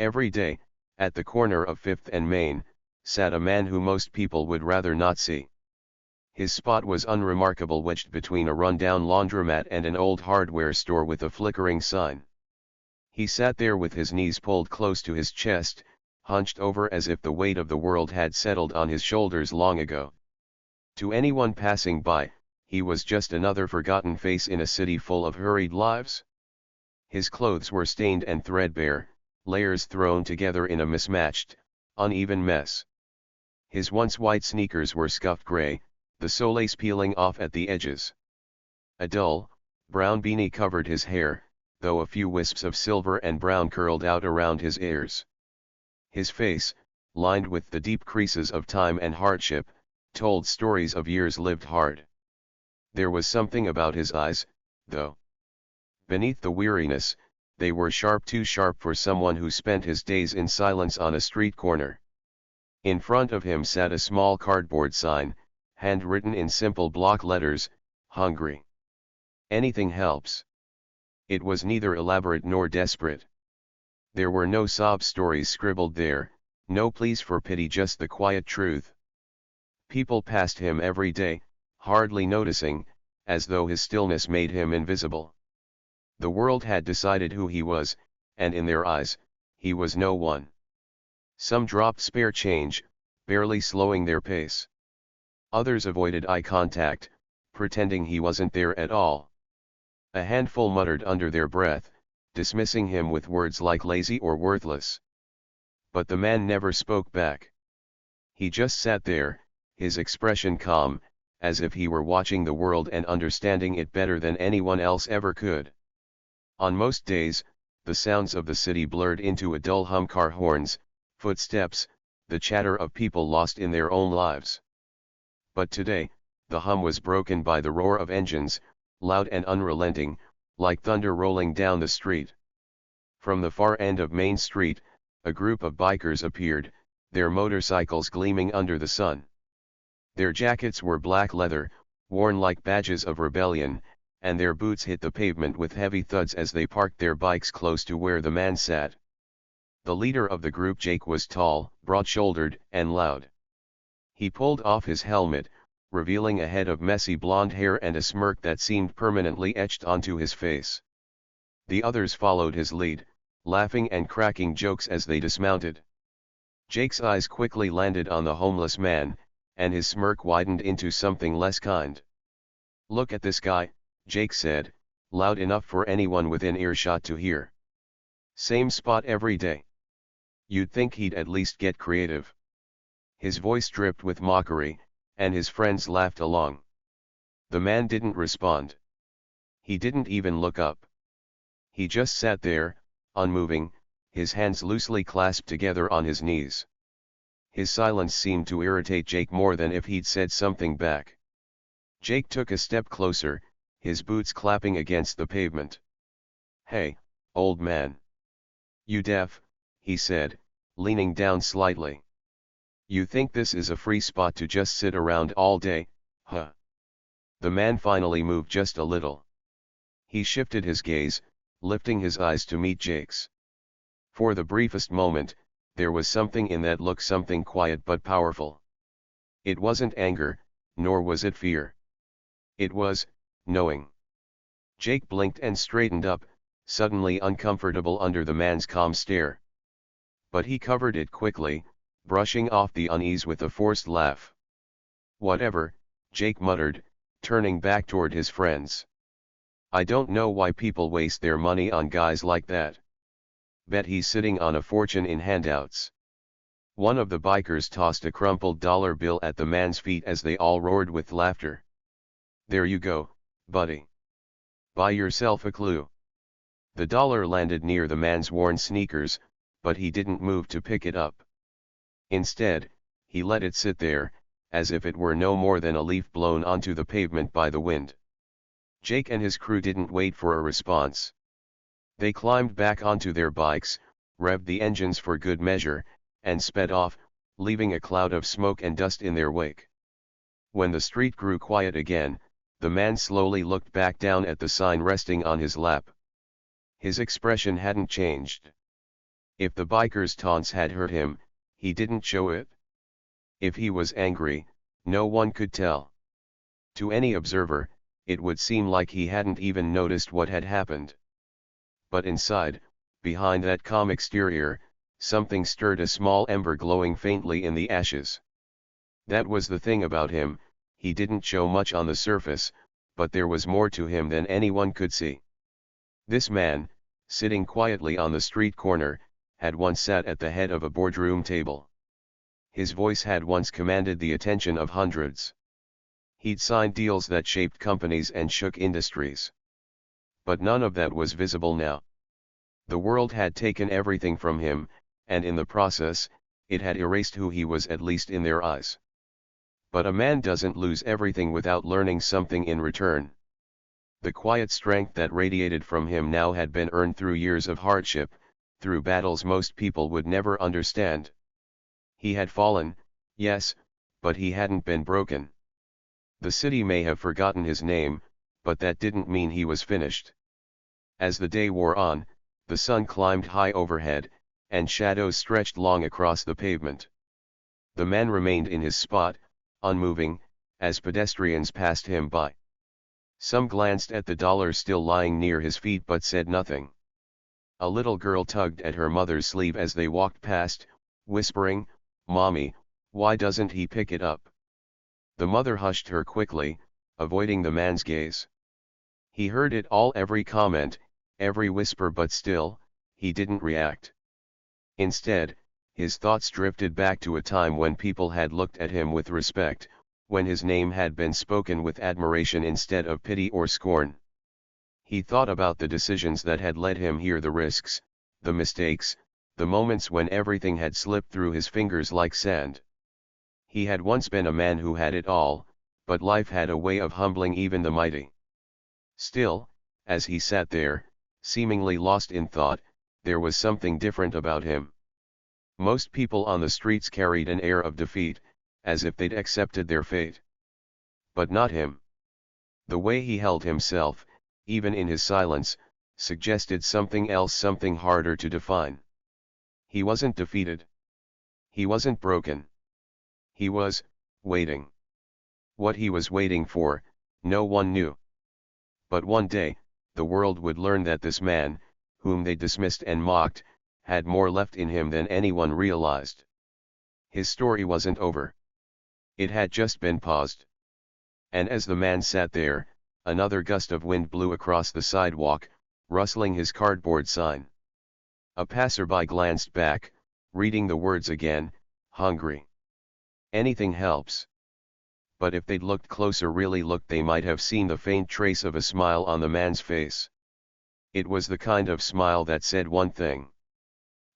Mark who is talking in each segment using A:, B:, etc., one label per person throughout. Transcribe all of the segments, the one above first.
A: Every day, at the corner of 5th and Main, sat a man who most people would rather not see. His spot was unremarkable, wedged between a run-down laundromat and an old hardware store with a flickering sign. He sat there with his knees pulled close to his chest, hunched over as if the weight of the world had settled on his shoulders long ago. To anyone passing by, he was just another forgotten face in a city full of hurried lives. His clothes were stained and threadbare, layers thrown together in a mismatched, uneven mess. His once white sneakers were scuffed gray, the soles peeling off at the edges. A dull, brown beanie covered his hair, though a few wisps of silver and brown curled out around his ears. His face, lined with the deep creases of time and hardship, told stories of years lived hard. There was something about his eyes, though. Beneath the weariness, they were sharp, too sharp for someone who spent his days in silence on a street corner. In front of him sat a small cardboard sign, handwritten in simple block letters, "Hungry. Anything helps." It was neither elaborate nor desperate. There were no sob stories scribbled there, no pleas for pity, just the quiet truth. People passed him every day, hardly noticing, as though his stillness made him invisible. The world had decided who he was, and in their eyes, he was no one. Some dropped spare change, barely slowing their pace. Others avoided eye contact, pretending he wasn't there at all. A handful muttered under their breath, dismissing him with words like lazy or worthless. But the man never spoke back. He just sat there, his expression calm, as if he were watching the world and understanding it better than anyone else ever could. On most days, the sounds of the city blurred into a dull hum: car horns, footsteps, the chatter of people lost in their own lives. But today, the hum was broken by the roar of engines, loud and unrelenting, like thunder rolling down the street. From the far end of Main Street, a group of bikers appeared, their motorcycles gleaming under the sun. Their jackets were black leather, worn like badges of rebellion, and their boots hit the pavement with heavy thuds as they parked their bikes close to where the man sat. The leader of the group, Jake, was tall, broad-shouldered, and loud. He pulled off his helmet, revealing a head of messy blonde hair and a smirk that seemed permanently etched onto his face. The others followed his lead, laughing and cracking jokes as they dismounted. Jake's eyes quickly landed on the homeless man, and his smirk widened into something less kind. "Look at this guy," Jake said, loud enough for anyone within earshot to hear. "Same spot every day. You'd think he'd at least get creative." His voice dripped with mockery, and his friends laughed along. The man didn't respond. He didn't even look up. He just sat there, unmoving, his hands loosely clasped together on his knees. His silence seemed to irritate Jake more than if he'd said something back. Jake took a step closer, his boots clapping against the pavement. "Hey, old man. You deaf?" he said, leaning down slightly. "You think this is a free spot to just sit around all day, huh?" The man finally moved just a little. He shifted his gaze, lifting his eyes to meet Jake's. For the briefest moment, there was something in that look, something quiet but powerful. It wasn't anger, nor was it fear. It was knowing. Jake blinked and straightened up, suddenly uncomfortable under the man's calm stare. But he covered it quickly, brushing off the unease with a forced laugh. "Whatever," Jake muttered, turning back toward his friends. "I don't know why people waste their money on guys like that. Bet he's sitting on a fortune in handouts." One of the bikers tossed a crumpled dollar bill at the man's feet as they all roared with laughter. "There you go, buddy. Buy yourself a clue." The dollar landed near the man's worn sneakers, but he didn't move to pick it up. Instead, he let it sit there, as if it were no more than a leaf blown onto the pavement by the wind. Jake and his crew didn't wait for a response. They climbed back onto their bikes, revved the engines for good measure, and sped off, leaving a cloud of smoke and dust in their wake. When the street grew quiet again, the man slowly looked back down at the sign resting on his lap. His expression hadn't changed. If the biker's taunts had hurt him, he didn't show it. If he was angry, no one could tell. To any observer, it would seem like he hadn't even noticed what had happened. But inside, behind that calm exterior, something stirred, a small ember glowing faintly in the ashes. That was the thing about him, he didn't show much on the surface, but there was more to him than anyone could see. This man, sitting quietly on the street corner, had once sat at the head of a boardroom table. His voice had once commanded the attention of hundreds. He'd signed deals that shaped companies and shook industries. But none of that was visible now. The world had taken everything from him, and in the process, it had erased who he was, at least in their eyes. But a man doesn't lose everything without learning something in return. The quiet strength that radiated from him now had been earned through years of hardship, through battles most people would never understand. He had fallen, yes, but he hadn't been broken. The city may have forgotten his name, but that didn't mean he was finished. As the day wore on, the sun climbed high overhead, and shadows stretched long across the pavement. The man remained in his spot, unmoving, as pedestrians passed him by. Some glanced at the dollar still lying near his feet but said nothing. A little girl tugged at her mother's sleeve as they walked past, whispering, "Mommy, why doesn't he pick it up?" The mother hushed her quickly, avoiding the man's gaze. He heard it all, every comment, every whisper, but still, he didn't react. Instead, his thoughts drifted back to a time when people had looked at him with respect, when his name had been spoken with admiration instead of pity or scorn. He thought about the decisions that had led him here, the risks, the mistakes, the moments when everything had slipped through his fingers like sand. He had once been a man who had it all, but life had a way of humbling even the mighty. Still, as he sat there, seemingly lost in thought, there was something different about him. Most people on the streets carried an air of defeat, as if they'd accepted their fate. But not him. The way he held himself, even in his silence, suggested something else, something harder to define. He wasn't defeated. He wasn't broken. He was waiting. What he was waiting for, no one knew. But one day, the world would learn that this man, whom they dismissed and mocked, had more left in him than anyone realized. His story wasn't over. It had just been paused. And as the man sat there, another gust of wind blew across the sidewalk, rustling his cardboard sign. A passerby glanced back, reading the words again, "Hungry. Anything helps." But if they'd looked closer, really looked, they might have seen the faint trace of a smile on the man's face. It was the kind of smile that said one thing: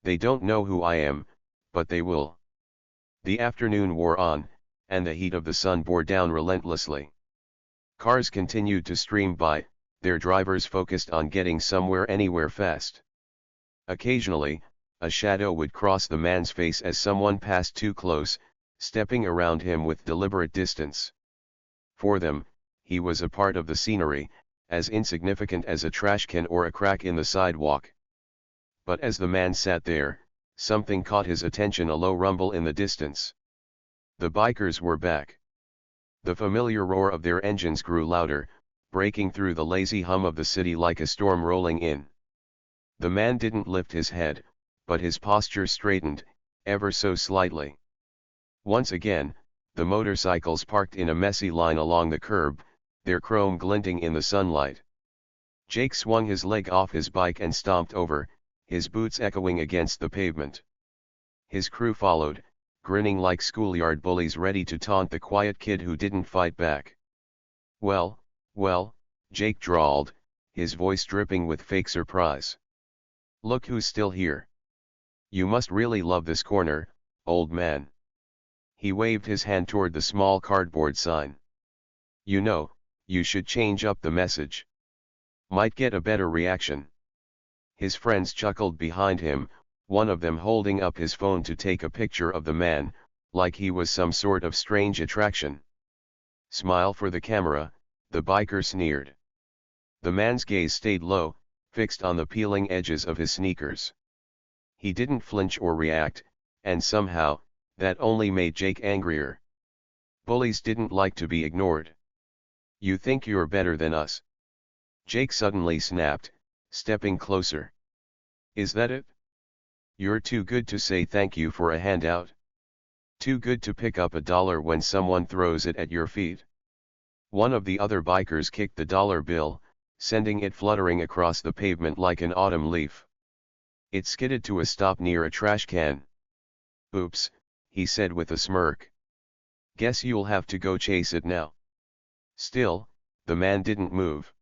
A: "They don't know who I am, but they will." The afternoon wore on, and the heat of the sun bore down relentlessly. Cars continued to stream by, their drivers focused on getting somewhere, anywhere fast. Occasionally, a shadow would cross the man's face as someone passed too close, stepping around him with deliberate distance. For them, he was a part of the scenery, as insignificant as a trash can or a crack in the sidewalk. But as the man sat there, something caught his attention, a low rumble in the distance. The bikers were back. The familiar roar of their engines grew louder, breaking through the lazy hum of the city like a storm rolling in. The man didn't lift his head, but his posture straightened, ever so slightly. Once again, the motorcycles parked in a messy line along the curb, their chrome glinting in the sunlight. Jake swung his leg off his bike and stomped over, his boots echoing against the pavement. His crew followed, grinning like schoolyard bullies ready to taunt the quiet kid who didn't fight back. "Well, well," Jake drawled, his voice dripping with fake surprise. "Look who's still here. You must really love this corner, old man." He waved his hand toward the small cardboard sign. "You know, you should change up the message. Might get a better reaction." His friends chuckled behind him, one of them holding up his phone to take a picture of the man, like he was some sort of strange attraction. "Smile for the camera," the biker sneered. The man's gaze stayed low, fixed on the peeling edges of his sneakers. He didn't flinch or react, and somehow, that only made Jake angrier. Bullies didn't like to be ignored. "You think you're better than us?" Jake suddenly snapped, stepping closer. "Is that it? You're too good to say thank you for a handout? Too good to pick up $1 when someone throws it at your feet?" One of the other bikers kicked the dollar bill, sending it fluttering across the pavement like an autumn leaf. It skidded to a stop near a trash can. "Oops," he said with a smirk. "Guess you'll have to go chase it now." Still, the man didn't move.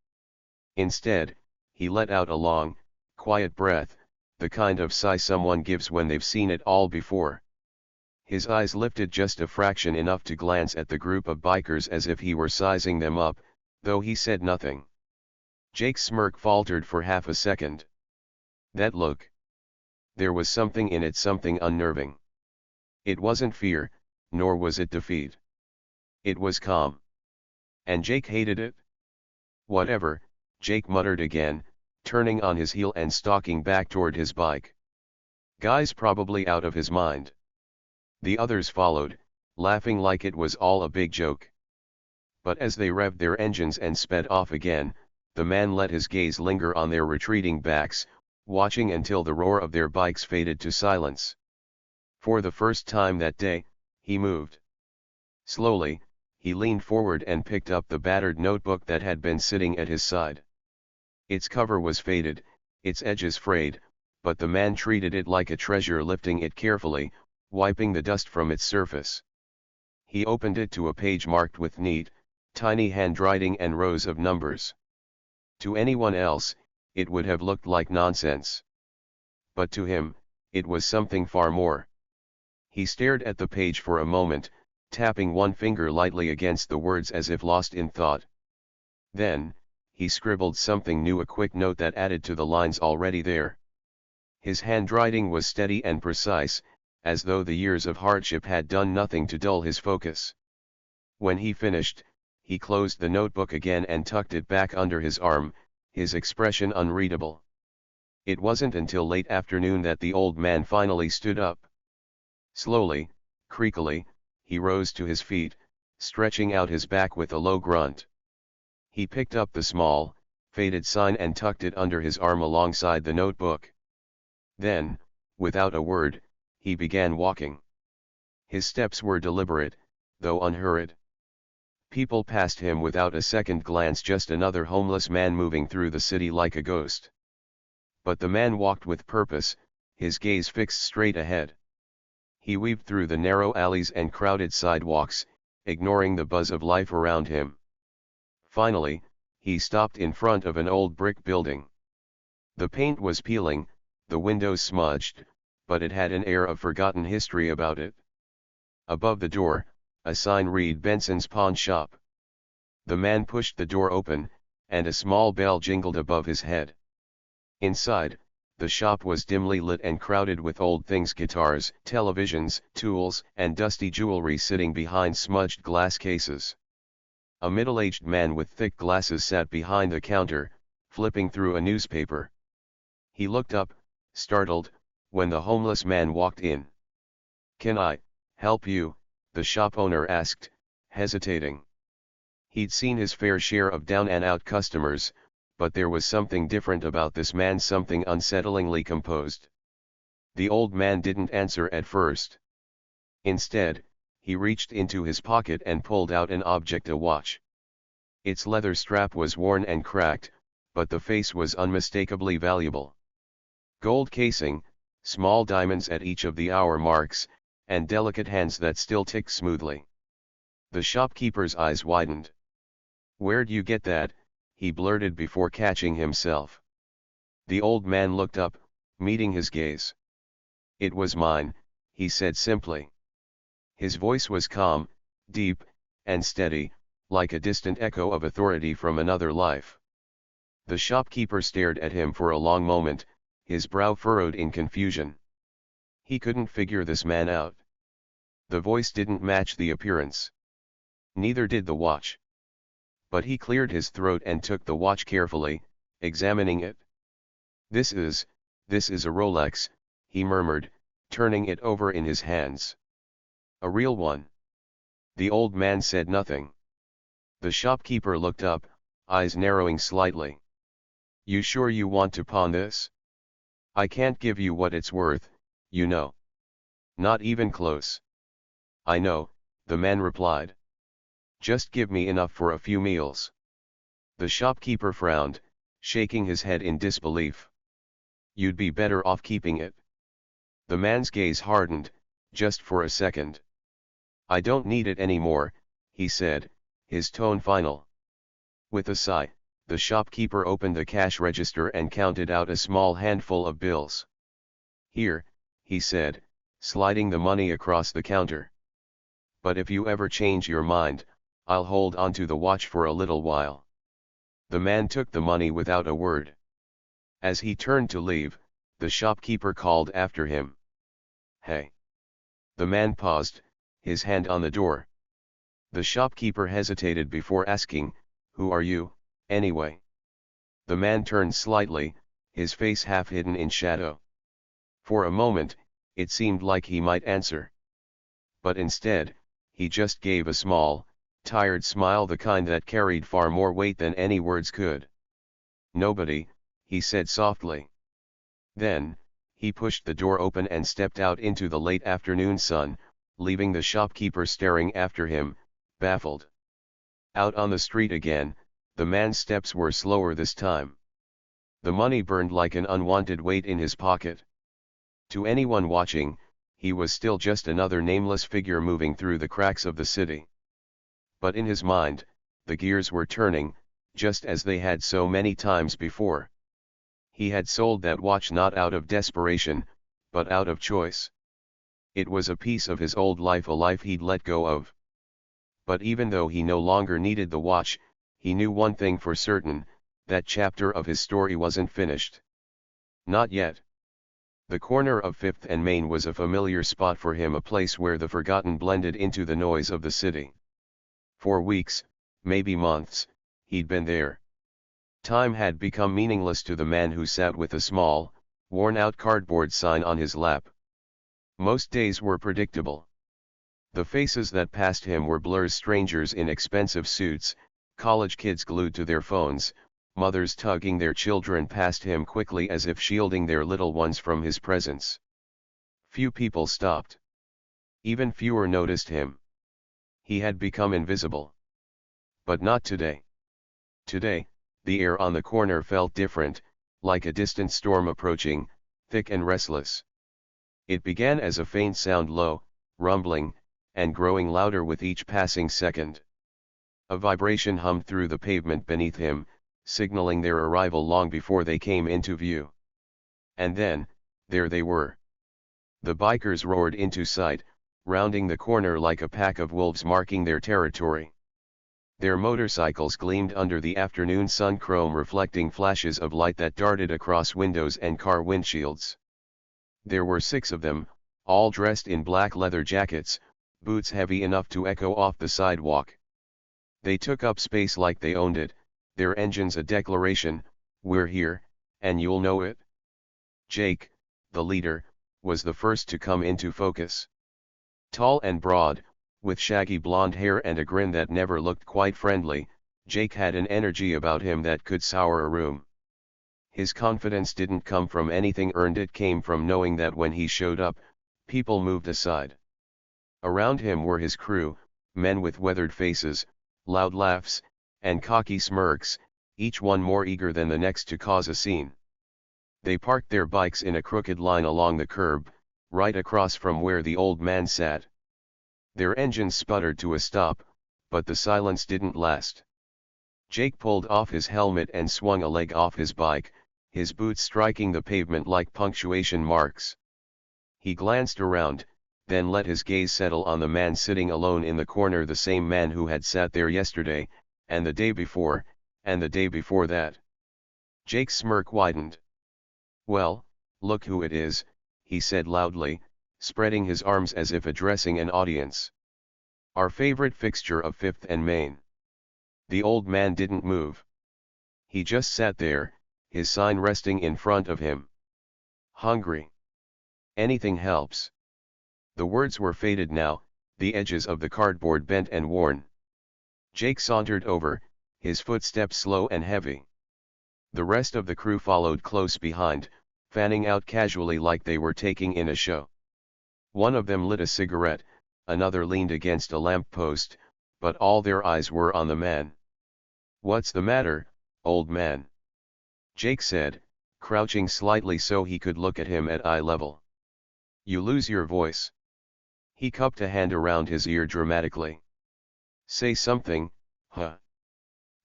A: Instead, he let out a long, quiet breath, the kind of sigh someone gives when they've seen it all before. His eyes lifted just a fraction, enough to glance at the group of bikers as if he were sizing them up, though he said nothing. Jake's smirk faltered for half a second. That look. There was something in it, something unnerving. It wasn't fear, nor was it defeat. It was calm. And Jake hated it. "Whatever," Jake muttered again, turning on his heel and stalking back toward his bike. "Guy's probably out of his mind." The others followed, laughing like it was all a big joke. But as they revved their engines and sped off again, the man let his gaze linger on their retreating backs, watching until the roar of their bikes faded to silence. For the first time that day, he moved. Slowly, he leaned forward and picked up the battered notebook that had been sitting at his side. Its cover was faded, its edges frayed, but the man treated it like a treasure, lifting it carefully, wiping the dust from its surface. He opened it to a page marked with neat, tiny handwriting and rows of numbers. To anyone else, it would have looked like nonsense. But to him, it was something far more. He stared at the page for a moment, tapping one finger lightly against the words as if lost in thought. Then, he scribbled something new, a quick note that added to the lines already there. His handwriting was steady and precise, as though the years of hardship had done nothing to dull his focus. When he finished, he closed the notebook again and tucked it back under his arm, his expression unreadable. It wasn't until late afternoon that the old man finally stood up. Slowly, creakily, he rose to his feet, stretching out his back with a low grunt. He picked up the small, faded sign and tucked it under his arm alongside the notebook. Then, without a word, he began walking. His steps were deliberate, though unhurried. People passed him without a second glance, just another homeless man moving through the city like a ghost. But the man walked with purpose, his gaze fixed straight ahead. He weaved through the narrow alleys and crowded sidewalks, ignoring the buzz of life around him. Finally, he stopped in front of an old brick building. The paint was peeling, the windows smudged, but it had an air of forgotten history about it. Above the door, a sign read "Benson's Pawn Shop." The man pushed the door open, and a small bell jingled above his head. Inside, the shop was dimly lit and crowded with old things: guitars, televisions, tools, and dusty jewelry sitting behind smudged glass cases. A middle-aged man with thick glasses sat behind the counter, flipping through a newspaper. He looked up, startled, when the homeless man walked in. "Can I help you?" the shop owner asked, hesitating. He'd seen his fair share of down-and-out customers, but there was something different about this man, something unsettlingly composed. The old man didn't answer at first. Instead, he reached into his pocket and pulled out an object, a watch. Its leather strap was worn and cracked, but the face was unmistakably valuable. Gold casing, small diamonds at each of the hour marks, and delicate hands that still ticked smoothly. The shopkeeper's eyes widened. "Where'd you get that?" he blurted before catching himself. The old man looked up, meeting his gaze. "It was mine," he said simply. His voice was calm, deep, and steady, like a distant echo of authority from another life. The shopkeeper stared at him for a long moment, his brow furrowed in confusion. He couldn't figure this man out. The voice didn't match the appearance. Neither did the watch. But he cleared his throat and took the watch carefully, examining it. This is a Rolex," he murmured, turning it over in his hands. A real one. The old man said nothing. The shopkeeper looked up, eyes narrowing slightly. You sure you want to pawn this? I can't give you what it's worth, you know. Not even close. I know, the man replied. Just give me enough for a few meals. The shopkeeper frowned, shaking his head in disbelief. You'd be better off keeping it. The man's gaze hardened, just for a second. I don't need it anymore, he said, his tone final. With a sigh, the shopkeeper opened the cash register and counted out a small handful of bills. Here, he said, sliding the money across the counter. But if you ever change your mind, I'll hold on to the watch for a little while. The man took the money without a word. As he turned to leave, the shopkeeper called after him. Hey! The man paused, his hand on the door. The shopkeeper hesitated before asking, Who are you, anyway? The man turned slightly, his face half hidden in shadow. For a moment, it seemed like he might answer. But instead, he just gave a small, tired smile, the kind that carried far more weight than any words could. Nobody, he said softly. Then, he pushed the door open and stepped out into the late afternoon sun, leaving the shopkeeper staring after him, baffled. Out on the street again, the man's steps were slower this time. The money burned like an unwanted weight in his pocket. To anyone watching, he was still just another nameless figure moving through the cracks of the city. But in his mind, the gears were turning, just as they had so many times before. He had sold that watch not out of desperation, but out of choice. It was a piece of his old life, a life he'd let go of. But even though he no longer needed the watch, he knew one thing for certain, that chapter of his story wasn't finished. Not yet. The corner of 5th and Main was a familiar spot for him, a place where the forgotten blended into the noise of the city. For weeks, maybe months, he'd been there. Time had become meaningless to the man who sat with a small, worn-out cardboard sign on his lap. Most days were predictable. The faces that passed him were blurs, strangers in expensive suits, college kids glued to their phones, mothers tugging their children past him quickly as if shielding their little ones from his presence. Few people stopped. Even fewer noticed him. He had become invisible. But not today. Today, the air on the corner felt different, like a distant storm approaching, thick and restless. It began as a faint sound, low, rumbling, and growing louder with each passing second. A vibration hummed through the pavement beneath him, signaling their arrival long before they came into view. And then, there they were. The bikers roared into sight, rounding the corner like a pack of wolves marking their territory. Their motorcycles gleamed under the afternoon sun, chrome reflecting flashes of light that darted across windows and car windshields. There were 6 of them, all dressed in black leather jackets, boots heavy enough to echo off the sidewalk. They took up space like they owned it, their engines a declaration, "We're here, and you'll know it." Jake, the leader, was the first to come into focus. Tall and broad, with shaggy blonde hair and a grin that never looked quite friendly, Jake had an energy about him that could sour a room. His confidence didn't come from anything earned, it came from knowing that when he showed up, people moved aside. Around him were his crew, men with weathered faces, loud laughs, and cocky smirks, each one more eager than the next to cause a scene. They parked their bikes in a crooked line along the curb, right across from where the old man sat. Their engines sputtered to a stop, but the silence didn't last. Jake pulled off his helmet and swung a leg off his bike, his boots striking the pavement like punctuation marks. He glanced around, then let his gaze settle on the man sitting alone in the corner, the same man who had sat there yesterday, and the day before, and the day before that. Jake's smirk widened. "Well, look who it is," he said loudly, spreading his arms as if addressing an audience. "Our favorite fixture of 5th and Main." The old man didn't move. He just sat there, his sign resting in front of him. "Hungry?" Anything helps. The words were faded now, the edges of the cardboard bent and worn. Jake sauntered over, his footsteps slow and heavy. The rest of the crew followed close behind, fanning out casually like they were taking in a show. One of them lit a cigarette, another leaned against a lamp post, but all their eyes were on the man. "What's the matter, old man?" Jake said, crouching slightly so he could look at him at eye level. "You lose your voice." He cupped a hand around his ear dramatically. "Say something, huh?"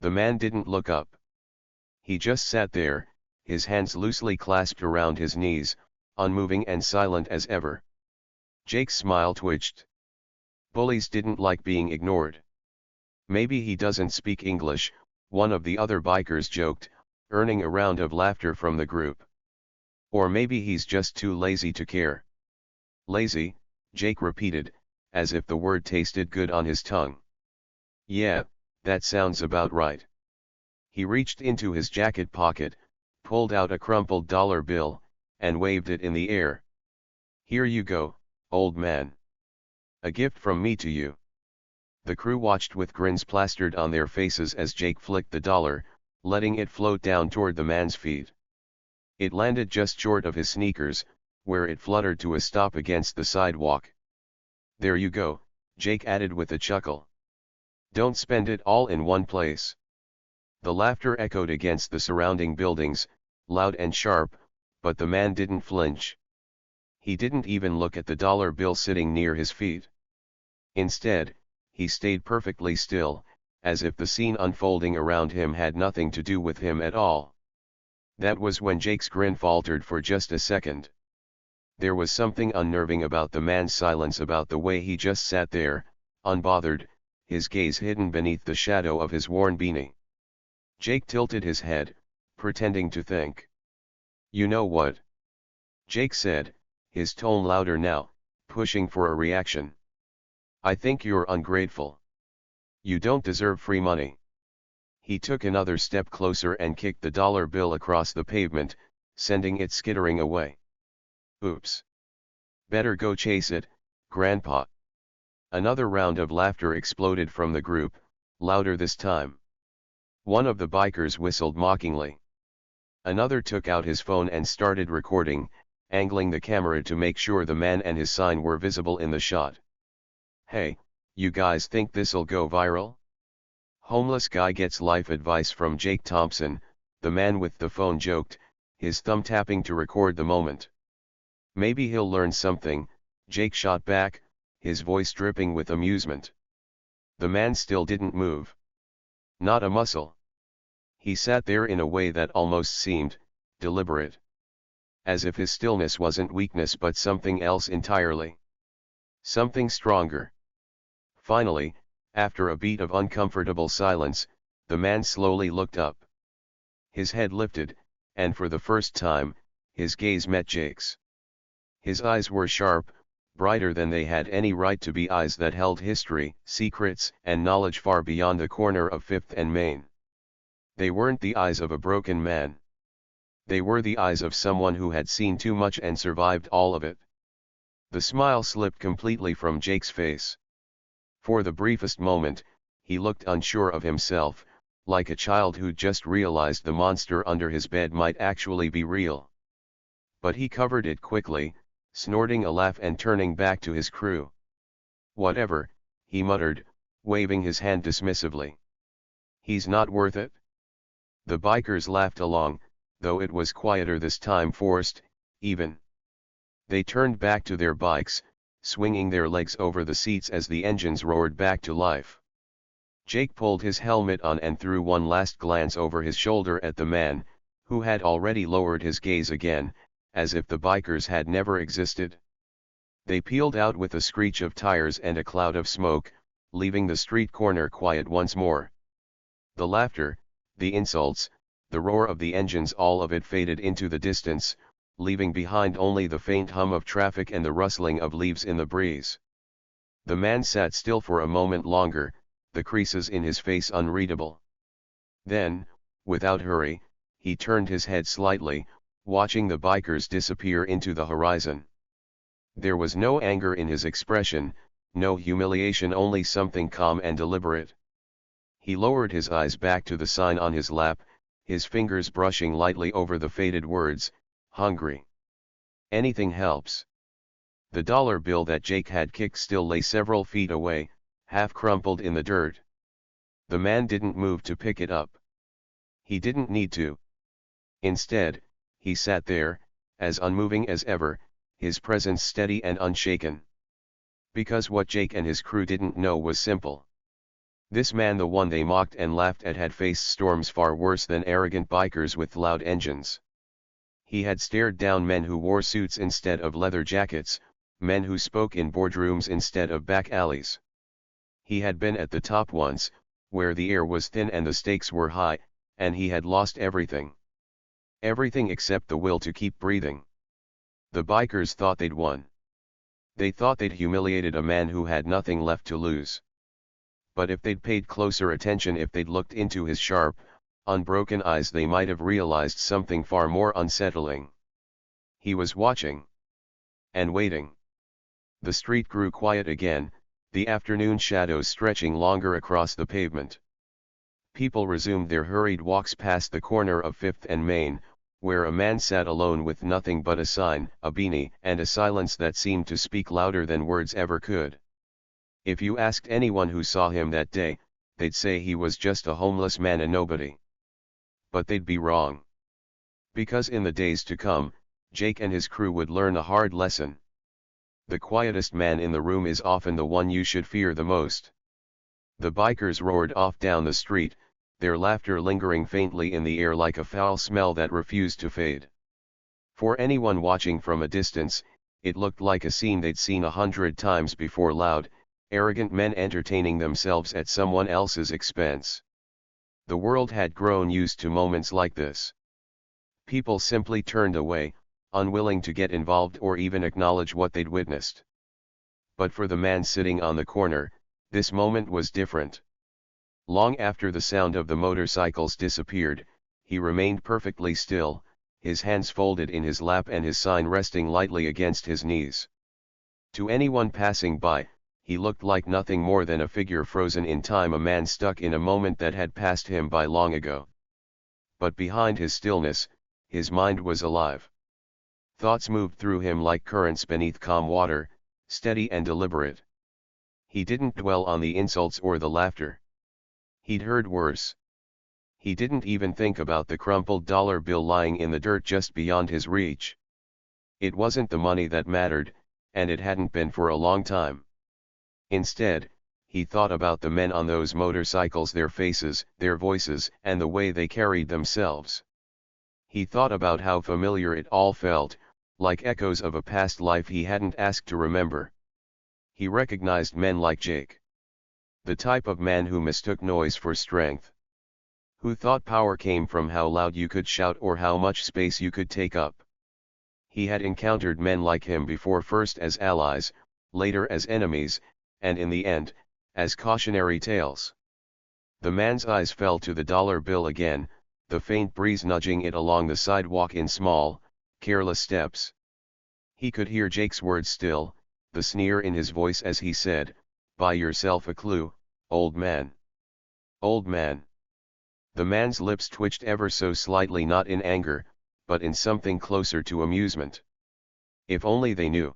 A: The man didn't look up. He just sat there, his hands loosely clasped around his knees, unmoving and silent as ever. Jake's smile twitched. Bullies didn't like being ignored. "Maybe he doesn't speak English," one of the other bikers joked, earning a round of laughter from the group. "Or maybe he's just too lazy to care." "Lazy," Jake repeated, as if the word tasted good on his tongue. "Yeah, that sounds about right." He reached into his jacket pocket, pulled out a crumpled dollar bill, and waved it in the air. "Here you go, old man. A gift from me to you." The crew watched with grins plastered on their faces as Jake flicked the dollar, letting it float down toward the man's feet. It landed just short of his sneakers, where it fluttered to a stop against the sidewalk. "There you go," Jake added with a chuckle. "Don't spend it all in one place." The laughter echoed against the surrounding buildings, loud and sharp, but the man didn't flinch. He didn't even look at the dollar bill sitting near his feet. Instead, he stayed perfectly still, as if the scene unfolding around him had nothing to do with him at all. That was when Jake's grin faltered for just a second. There was something unnerving about the man's silence, about the way he just sat there, unbothered, his gaze hidden beneath the shadow of his worn beanie. Jake tilted his head, pretending to think. "You know what?" Jake said, his tone louder now, pushing for a reaction. "I think you're ungrateful. You don't deserve free money." He took another step closer and kicked the dollar bill across the pavement, sending it skittering away. "Oops. Better go chase it, Grandpa." Another round of laughter exploded from the group, louder this time. One of the bikers whistled mockingly. Another took out his phone and started recording, angling the camera to make sure the man and his sign were visible in the shot. "Hey, you guys think this'll go viral?" "Homeless guy gets life advice from Jake Thompson," the man with the phone joked, his thumb tapping to record the moment. "Maybe he'll learn something," Jake shot back, his voice dripping with amusement. The man still didn't move. Not a muscle. He sat there in a way that almost seemed deliberate. As if his stillness wasn't weakness but something else entirely. Something stronger. Finally, after a beat of uncomfortable silence, the man slowly looked up. His head lifted, and for the first time, his gaze met Jake's. His eyes were sharp, brighter than they had any right to be, eyes that held history, secrets, and knowledge far beyond the corner of 5th and Main. They weren't the eyes of a broken man. They were the eyes of someone who had seen too much and survived all of it. The smile slipped completely from Jake's face. For the briefest moment, he looked unsure of himself, like a child who'd just realized the monster under his bed might actually be real. But he covered it quickly, snorting a laugh and turning back to his crew. "Whatever," he muttered, waving his hand dismissively. "He's not worth it." The bikers laughed along, though it was quieter this time, forced, even. They turned back to their bikes, swinging their legs over the seats as the engines roared back to life. Jake pulled his helmet on and threw one last glance over his shoulder at the man, who had already lowered his gaze again, as if the bikers had never existed. They peeled out with a screech of tires and a cloud of smoke, leaving the street corner quiet once more. The laughter, the insults, the roar of the engines, all of it faded into the distance, leaving behind only the faint hum of traffic and the rustling of leaves in the breeze. The man sat still for a moment longer, the creases in his face unreadable. Then, without hurry, he turned his head slightly, watching the bikers disappear into the horizon. There was no anger in his expression, no humiliation, only something calm and deliberate. He lowered his eyes back to the sign on his lap, his fingers brushing lightly over the faded words, "Hungry. Anything helps." The dollar bill that Jake had kicked still lay several feet away, half crumpled in the dirt. The man didn't move to pick it up. He didn't need to. Instead, he sat there, as unmoving as ever, his presence steady and unshaken. Because what Jake and his crew didn't know was simple. This man, the one they mocked and laughed at, had faced storms far worse than arrogant bikers with loud engines. He had stared down men who wore suits instead of leather jackets, men who spoke in boardrooms instead of back alleys. He had been at the top once, where the air was thin and the stakes were high, and he had lost everything. Everything except the will to keep breathing. The bikers thought they'd won. They thought they'd humiliated a man who had nothing left to lose. But if they'd paid closer attention, if they'd looked into his sharp, unbroken eyes, they might have realized something far more unsettling. He was watching. And waiting. The street grew quiet again, the afternoon shadows stretching longer across the pavement. People resumed their hurried walks past the corner of 5th and Main, where a man sat alone with nothing but a sign, a beanie, and a silence that seemed to speak louder than words ever could. If you asked anyone who saw him that day, they'd say he was just a homeless man, a nobody. But they'd be wrong. Because in the days to come, Jake and his crew would learn a hard lesson. The quietest man in the room is often the one you should fear the most. The bikers roared off down the street, their laughter lingering faintly in the air like a foul smell that refused to fade. For anyone watching from a distance, it looked like a scene they'd seen 100 times before: loud, arrogant men entertaining themselves at someone else's expense. The world had grown used to moments like this. People simply turned away, unwilling to get involved or even acknowledge what they'd witnessed. But for the man sitting on the corner, this moment was different. Long after the sound of the motorcycles disappeared, he remained perfectly still, his hands folded in his lap and his sign resting lightly against his knees. To anyone passing by, he looked like nothing more than a figure frozen in time, a man stuck in a moment that had passed him by long ago. But behind his stillness, his mind was alive. Thoughts moved through him like currents beneath calm water, steady and deliberate. He didn't dwell on the insults or the laughter. He'd heard worse. He didn't even think about the crumpled dollar bill lying in the dirt just beyond his reach. It wasn't the money that mattered, and it hadn't been for a long time. Instead, he thought about the men on those motorcycles, their faces, their voices, and the way they carried themselves. He thought about how familiar it all felt, like echoes of a past life he hadn't asked to remember. He recognized men like Jake. The type of man who mistook noise for strength. Who thought power came from how loud you could shout or how much space you could take up. He had encountered men like him before, first as allies, later as enemies, and in the end, as cautionary tales. The man's eyes fell to the dollar bill again, the faint breeze nudging it along the sidewalk in small, careless steps. He could hear Jake's words still, the sneer in his voice as he said, "Buy yourself a clue, old man. Old man." The man's lips twitched ever so slightly, not in anger, but in something closer to amusement. If only they knew.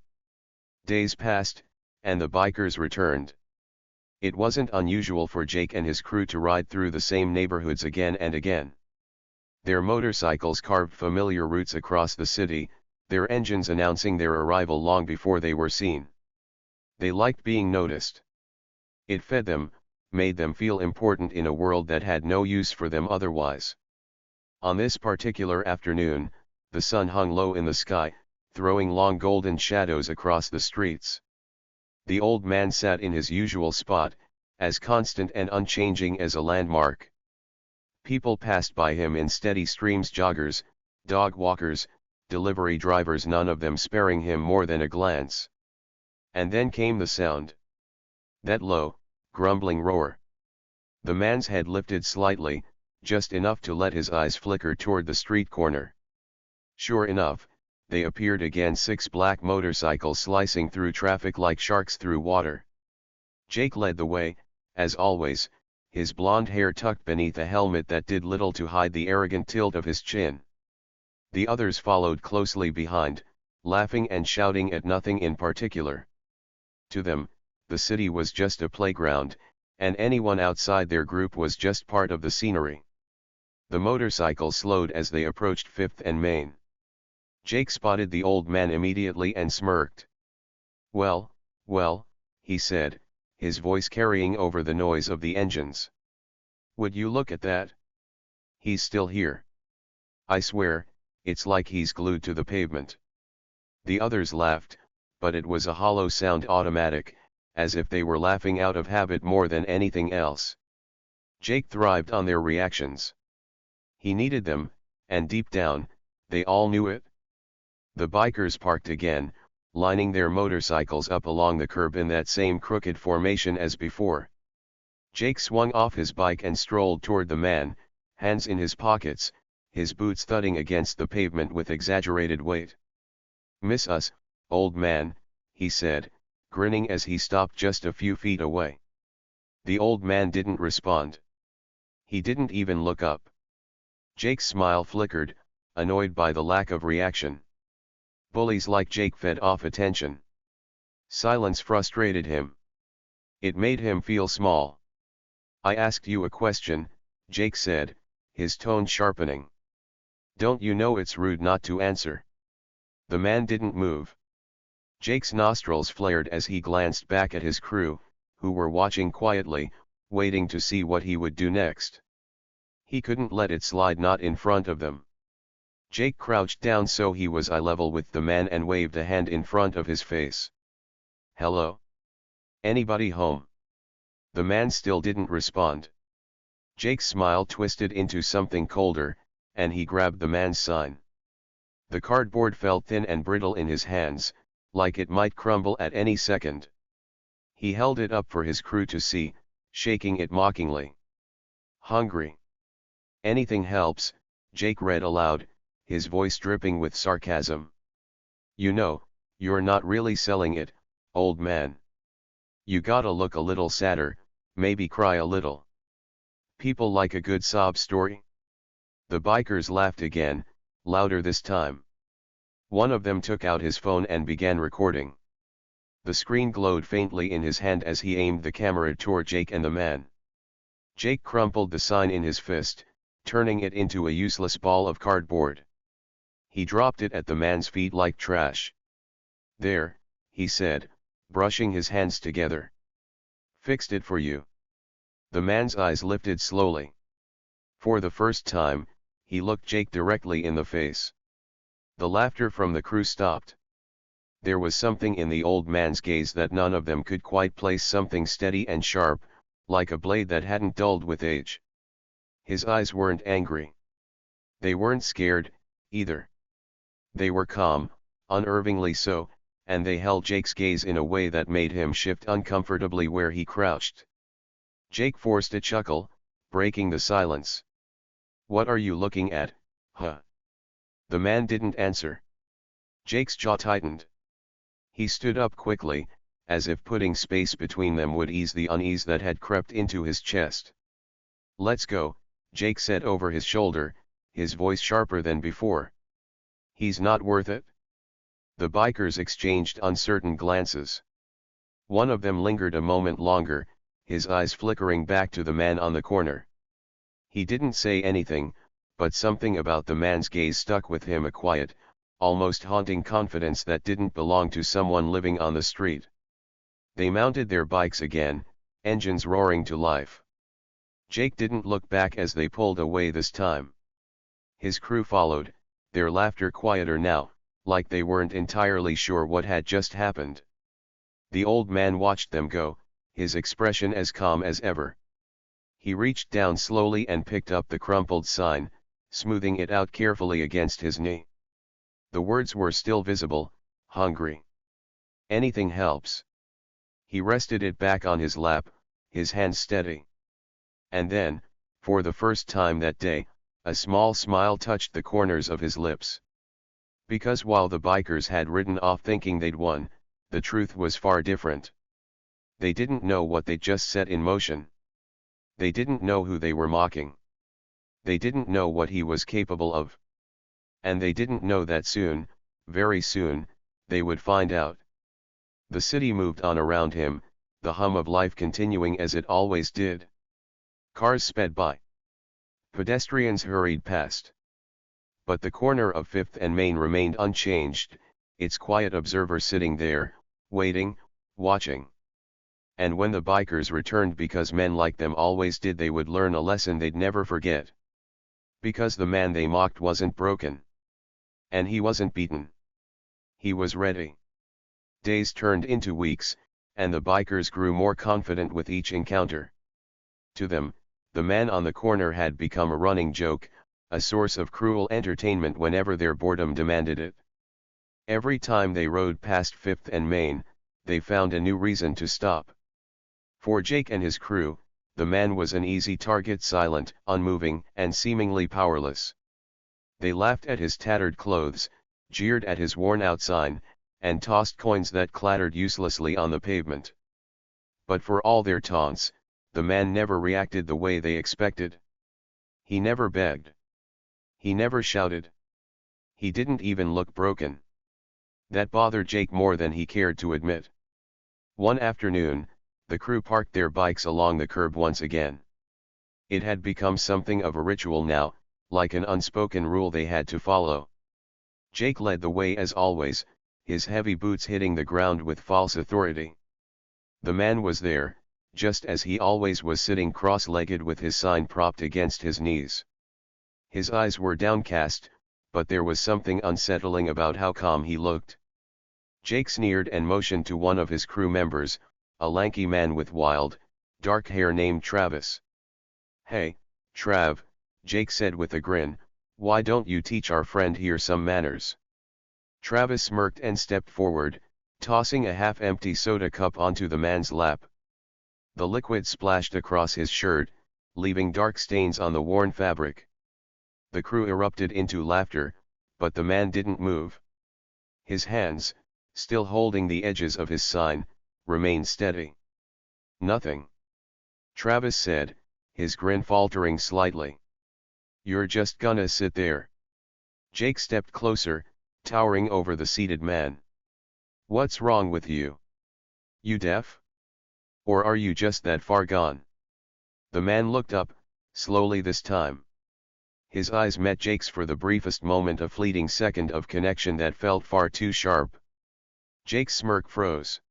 A: Days passed, and the bikers returned. It wasn't unusual for Jake and his crew to ride through the same neighborhoods again and again. Their motorcycles carved familiar routes across the city, their engines announcing their arrival long before they were seen. They liked being noticed. It fed them, made them feel important in a world that had no use for them otherwise. On this particular afternoon, the sun hung low in the sky, throwing long golden shadows across the streets. The old man sat in his usual spot, as constant and unchanging as a landmark. People passed by him in steady streams: joggers, dog walkers, delivery drivers, none of them sparing him more than a glance. And then came the sound. That low, grumbling roar. The man's head lifted slightly, just enough to let his eyes flicker toward the street corner. Sure enough, they appeared again, 6 black motorcycles slicing through traffic like sharks through water. Jake led the way, as always, his blonde hair tucked beneath a helmet that did little to hide the arrogant tilt of his chin. The others followed closely behind, laughing and shouting at nothing in particular. To them, the city was just a playground, and anyone outside their group was just part of the scenery. The motorcycles slowed as they approached 5th and Main. Jake spotted the old man immediately and smirked. "Well, well," he said, his voice carrying over the noise of the engines. "Would you look at that? He's still here. I swear, it's like he's glued to the pavement." The others laughed, but it was a hollow sound, automatic, as if they were laughing out of habit more than anything else. Jake thrived on their reactions. He needed them, and deep down, they all knew it. The bikers parked again, lining their motorcycles up along the curb in that same crooked formation as before. Jake swung off his bike and strolled toward the man, hands in his pockets, his boots thudding against the pavement with exaggerated weight. "Miss us, old man," he said, grinning as he stopped just a few feet away. The old man didn't respond. He didn't even look up. Jake's smile flickered, annoyed by the lack of reaction. Bullies like Jake fed off attention. Silence frustrated him. It made him feel small. "I asked you a question," Jake said, his tone sharpening. "Don't you know it's rude not to answer?" The man didn't move. Jake's nostrils flared as he glanced back at his crew, who were watching quietly, waiting to see what he would do next. He couldn't let it slide not in front of them. Jake crouched down so he was eye level with the man and waved a hand in front of his face. "Hello? Anybody home?" The man still didn't respond. Jake's smile twisted into something colder, and he grabbed the man's sign. The cardboard felt thin and brittle in his hands, like it might crumble at any second. He held it up for his crew to see, shaking it mockingly. "Hungry? Anything helps," Jake read aloud, his voice dripping with sarcasm. "You know, you're not really selling it, old man. You gotta look a little sadder, maybe cry a little. People like a good sob story." The bikers laughed again, louder this time. One of them took out his phone and began recording. The screen glowed faintly in his hand as he aimed the camera toward Jake and the man. Jake crumpled the sign in his fist, turning it into a useless ball of cardboard. He dropped it at the man's feet like trash. "There," he said, brushing his hands together. "Fixed it for you." The man's eyes lifted slowly. For the first time, he looked Jake directly in the face. The laughter from the crew stopped. There was something in the old man's gaze that none of them could quite place, something steady and sharp, like a blade that hadn't dulled with age. His eyes weren't angry. They weren't scared, either. They were calm, unnervingly so, and they held Jake's gaze in a way that made him shift uncomfortably where he crouched. Jake forced a chuckle, breaking the silence. "What are you looking at, huh?" The man didn't answer. Jake's jaw tightened. He stood up quickly, as if putting space between them would ease the unease that had crept into his chest. "Let's go," Jake said over his shoulder, his voice sharper than before. "He's not worth it." The bikers exchanged uncertain glances. One of them lingered a moment longer, his eyes flickering back to the man on the corner. He didn't say anything, but something about the man's gaze stuck with him, a quiet, almost haunting confidence that didn't belong to someone living on the street. They mounted their bikes again, engines roaring to life. Jake didn't look back as they pulled away this time. His crew followed, their laughter quieter now, like they weren't entirely sure what had just happened. The old man watched them go, his expression as calm as ever. He reached down slowly and picked up the crumpled sign, smoothing it out carefully against his knee. The words were still visible, "Hungry. Anything helps." He rested it back on his lap, his hands steady. And then, for the first time that day, a small smile touched the corners of his lips. Because while the bikers had ridden off thinking they'd won, the truth was far different. They didn't know what they'd just set in motion. They didn't know who they were mocking. They didn't know what he was capable of. And they didn't know that soon, very soon, they would find out. The city moved on around him, the hum of life continuing as it always did. Cars sped by. Pedestrians hurried past. But the corner of 5th and Main remained unchanged, its quiet observer sitting there, waiting, watching. And when the bikers returned, because men like them always did, they would learn a lesson they'd never forget. Because the man they mocked wasn't broken. And he wasn't beaten. He was ready. Days turned into weeks, and the bikers grew more confident with each encounter. To them, the man on the corner had become a running joke, a source of cruel entertainment whenever their boredom demanded it. Every time they rode past 5th and Main, they found a new reason to stop. For Jake and his crew, the man was an easy target, silent, unmoving, and seemingly powerless. They laughed at his tattered clothes, jeered at his worn-out sign, and tossed coins that clattered uselessly on the pavement. But for all their taunts, the man never reacted the way they expected. He never begged. He never shouted. He didn't even look broken. That bothered Jake more than he cared to admit. One afternoon, the crew parked their bikes along the curb once again. It had become something of a ritual now, like an unspoken rule they had to follow. Jake led the way as always, his heavy boots hitting the ground with false authority. The man was there, just as he always was, sitting cross-legged with his sign propped against his knees. His eyes were downcast, but there was something unsettling about how calm he looked. Jake sneered and motioned to one of his crew members, a lanky man with wild, dark hair named Travis. "Hey, Trav," Jake said with a grin, "why don't you teach our friend here some manners?" Travis smirked and stepped forward, tossing a half-empty soda cup onto the man's lap. The liquid splashed across his shirt, leaving dark stains on the worn fabric. The crew erupted into laughter, but the man didn't move. His hands, still holding the edges of his sign, remained steady. "Nothing," Travis said, his grin faltering slightly. "You're just gonna sit there?" Jake stepped closer, towering over the seated man. "What's wrong with you? You deaf? Or are you just that far gone?" The man looked up, slowly this time. His eyes met Jake's for the briefest moment, a fleeting second of connection that felt far too sharp. Jake's smirk froze.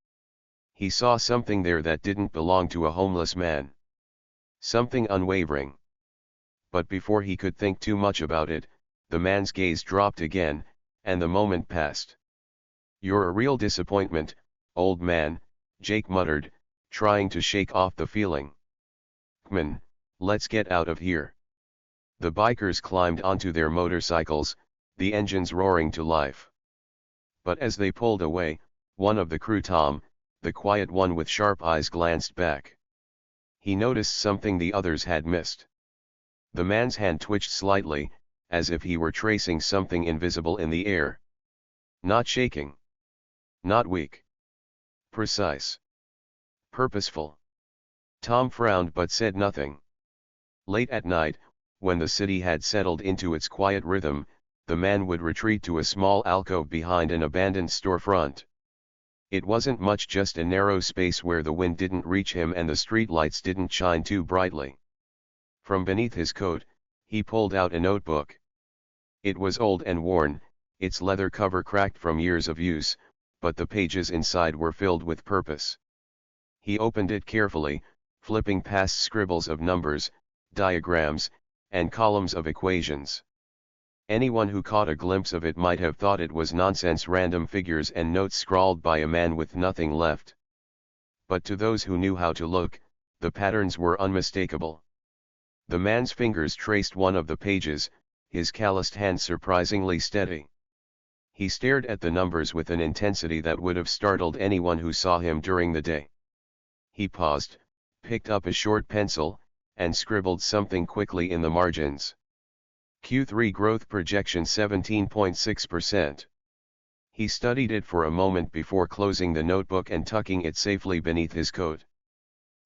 A: He saw something there that didn't belong to a homeless man. Something unwavering. But before he could think too much about it, the man's gaze dropped again, and the moment passed. "You're a real disappointment, old man," Jake muttered, trying to shake off the feeling. "Come on, let's get out of here." The bikers climbed onto their motorcycles, the engines roaring to life. But as they pulled away, one of the crew, Tom, the quiet one with sharp eyes, glanced back. He noticed something the others had missed. The man's hand twitched slightly, as if he were tracing something invisible in the air. Not shaking. Not weak. Precise. Purposeful. Tom frowned but said nothing. Late at night, when the city had settled into its quiet rhythm, the man would retreat to a small alcove behind an abandoned storefront. It wasn't much, just a narrow space where the wind didn't reach him and the streetlights didn't shine too brightly. From beneath his coat, he pulled out a notebook. It was old and worn, its leather cover cracked from years of use, but the pages inside were filled with purpose. He opened it carefully, flipping past scribbles of numbers, diagrams, and columns of equations. Anyone who caught a glimpse of it might have thought it was nonsense, random figures and notes scrawled by a man with nothing left. But to those who knew how to look, the patterns were unmistakable. The man's fingers traced one of the pages, his calloused hand surprisingly steady. He stared at the numbers with an intensity that would have startled anyone who saw him during the day. He paused, picked up a short pencil, and scribbled something quickly in the margins. Q3 growth projection 17.6%. He studied it for a moment before closing the notebook and tucking it safely beneath his coat.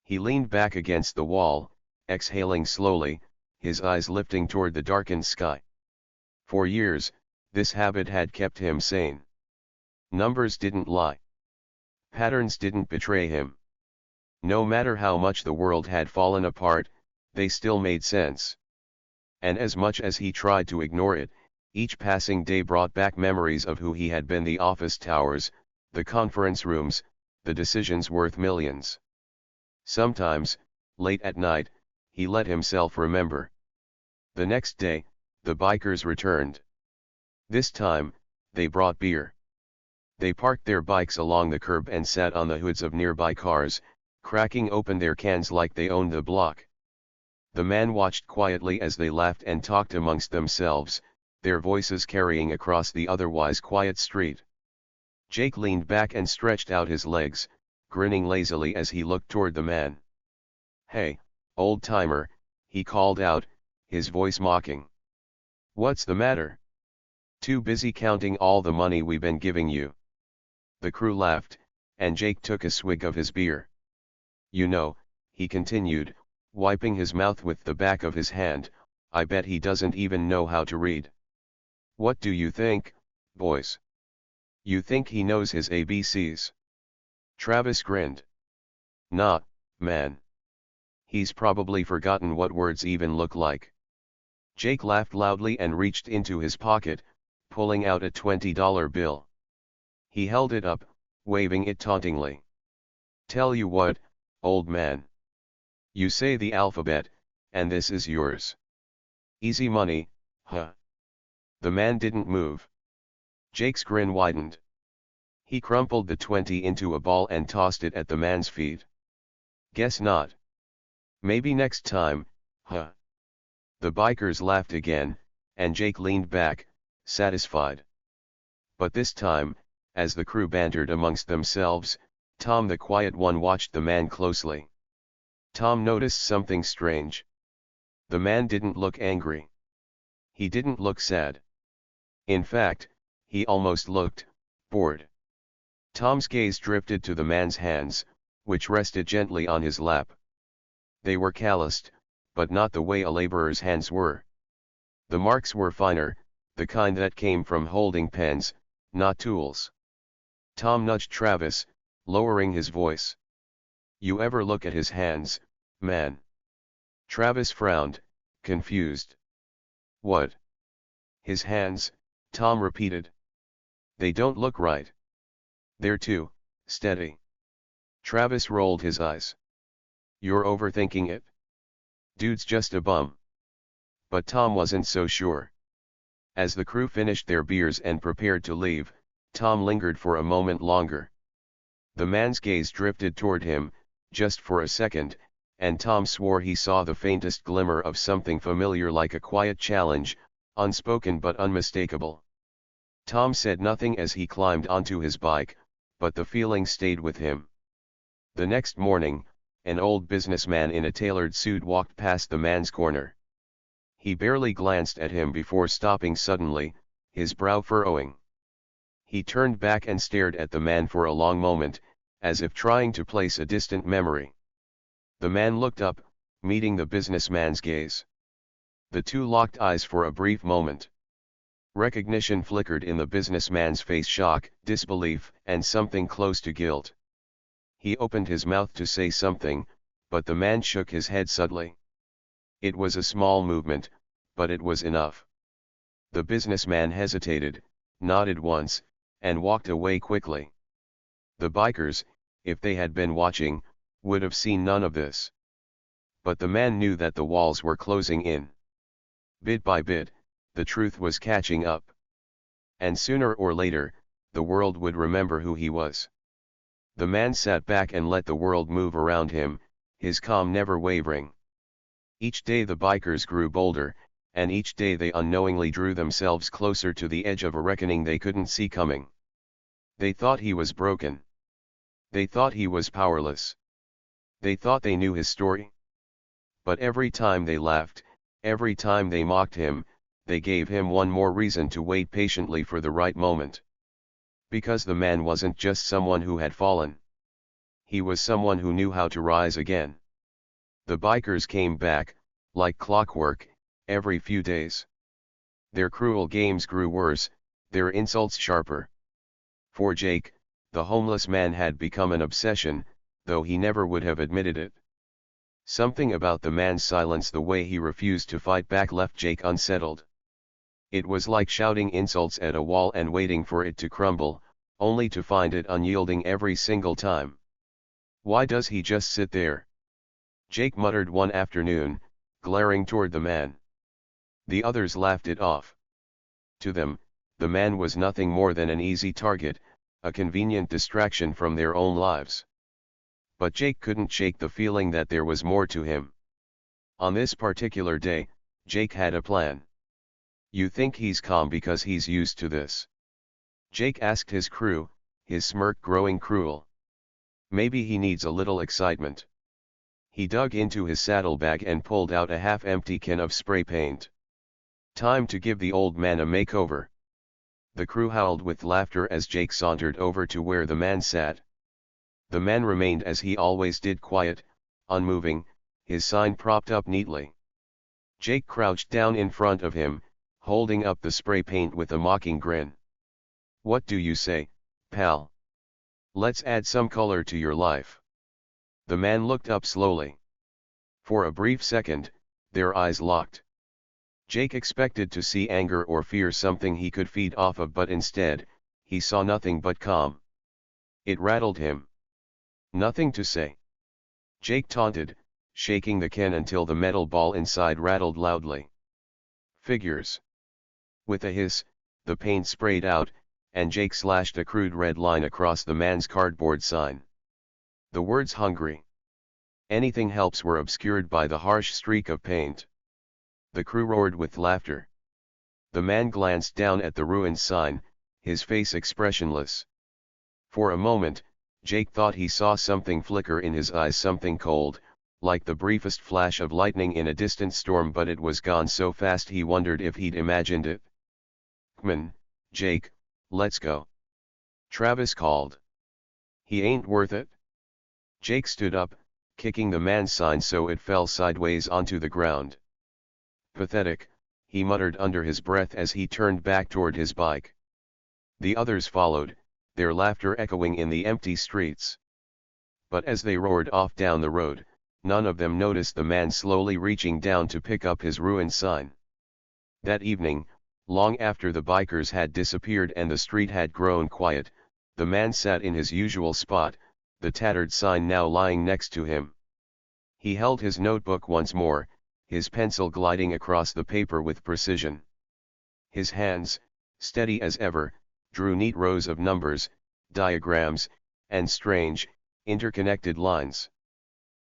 A: He leaned back against the wall, exhaling slowly, his eyes lifting toward the darkened sky. For years, this habit had kept him sane. Numbers didn't lie. Patterns didn't betray him. No matter how much the world had fallen apart, they still made sense. And as much as he tried to ignore it, each passing day brought back memories of who he had been: the office towers, the conference rooms, the decisions worth millions. Sometimes, late at night, he let himself remember. The next day, the bikers returned. This time, they brought beer. They parked their bikes along the curb and sat on the hoods of nearby cars, cracking open their cans like they owned the block. The man watched quietly as they laughed and talked amongst themselves, their voices carrying across the otherwise quiet street. Jake leaned back and stretched out his legs, grinning lazily as he looked toward the man. "Hey, old-timer," he called out, his voice mocking. "What's the matter? Too busy counting all the money we've been giving you?" The crew laughed, and Jake took a swig of his beer. "You know," he continued, wiping his mouth with the back of his hand, "I bet he doesn't even know how to read. What do you think, boys? You think he knows his ABCs?" Travis grinned. "Nah, man. He's probably forgotten what words even look like." Jake laughed loudly and reached into his pocket, pulling out a $20 bill. He held it up, waving it tauntingly. "Tell you what, old man. You say the alphabet, and this is yours. Easy money, huh?" The man didn't move. Jake's grin widened. He crumpled the 20 into a ball and tossed it at the man's feet. "Guess not. Maybe next time, huh?" The bikers laughed again, and Jake leaned back, satisfied. But this time, as the crew bantered amongst themselves, Tom, the quiet one, watched the man closely. Tom noticed something strange. The man didn't look angry. He didn't look sad. In fact, he almost looked bored. Tom's gaze drifted to the man's hands, which rested gently on his lap. They were calloused, but not the way a laborer's hands were. The marks were finer, the kind that came from holding pens, not tools. Tom nudged Travis, lowering his voice. "You ever look at his hands, man?" Travis frowned, confused. "What? His hands?" Tom repeated. "They don't look right. They're too steady." Travis rolled his eyes. "You're overthinking it. Dude's just a bum." But Tom wasn't so sure. As the crew finished their beers and prepared to leave, Tom lingered for a moment longer. The man's gaze drifted toward him, just for a second, and Tom swore he saw the faintest glimmer of something familiar, like a quiet challenge, unspoken but unmistakable. Tom said nothing as he climbed onto his bike, but the feeling stayed with him. The next morning, an old businessman in a tailored suit walked past the man's corner. He barely glanced at him before stopping suddenly, his brow furrowing. He turned back and stared at the man for a long moment, as if trying to place a distant memory. The man looked up, meeting the businessman's gaze. The two locked eyes for a brief moment. Recognition flickered in the businessman's face: shock, disbelief, and something close to guilt. He opened his mouth to say something, but the man shook his head suddenly. It was a small movement, but it was enough. The businessman hesitated, nodded once, and walked away quickly. The bikers, if they had been watching, would have seen none of this. But the man knew that the walls were closing in. Bit by bit, the truth was catching up. And sooner or later, the world would remember who he was. The man sat back and let the world move around him, his calm never wavering. Each day the bikers grew bolder, and each day they unknowingly drew themselves closer to the edge of a reckoning they couldn't see coming. They thought he was broken. They thought he was powerless. They thought they knew his story. But every time they laughed, every time they mocked him, they gave him one more reason to wait patiently for the right moment. Because the man wasn't just someone who had fallen. He was someone who knew how to rise again. The bikers came back, like clockwork, every few days. Their cruel games grew worse, their insults sharper. For Jake, the homeless man had become an obsession, though he never would have admitted it. Something about the man's silence, the way he refused to fight back, left Jake unsettled. It was like shouting insults at a wall and waiting for it to crumble, only to find it unyielding every single time. Why does he just sit there? Jake muttered one afternoon, glaring toward the man. The others laughed it off. To them, the man was nothing more than an easy target, a convenient distraction from their own lives. But Jake couldn't shake the feeling that there was more to him. On this particular day, Jake had a plan. You think he's calm because he's used to this? Jake asked his crew, his smirk growing cruel. Maybe he needs a little excitement. He dug into his saddlebag and pulled out a half-empty can of spray paint. Time to give the old man a makeover. The crew howled with laughter as Jake sauntered over to where the man sat. The man remained as he always did, quiet, unmoving, his sign propped up neatly. Jake crouched down in front of him, holding up the spray paint with a mocking grin. What do you say, pal? Let's add some color to your life. The man looked up slowly. For a brief second, their eyes locked. Jake expected to see anger or fear, something he could feed off of, but instead, he saw nothing but calm. It rattled him. Nothing to say. Jake taunted, shaking the can until the metal ball inside rattled loudly. Figures. With a hiss, the paint sprayed out, and Jake slashed a crude red line across the man's cardboard sign. The words "hungry. Anything helps" were obscured by the harsh streak of paint. The crew roared with laughter. The man glanced down at the ruined sign, his face expressionless. For a moment, Jake thought he saw something flicker in his eyes, something cold, like the briefest flash of lightning in a distant storm, but it was gone so fast he wondered if he'd imagined it. "C'mon, Jake, let's go," Travis called. "He ain't worth it." Jake stood up, kicking the man's sign so it fell sideways onto the ground. "Pathetic," he muttered under his breath as he turned back toward his bike. The others followed, their laughter echoing in the empty streets. But as they roared off down the road, none of them noticed the man slowly reaching down to pick up his ruined sign. That evening, long after the bikers had disappeared and the street had grown quiet, the man sat in his usual spot, the tattered sign now lying next to him. He held his notebook once more, his pencil gliding across the paper with precision. His hands, steady as ever, drew neat rows of numbers, diagrams, and strange, interconnected lines.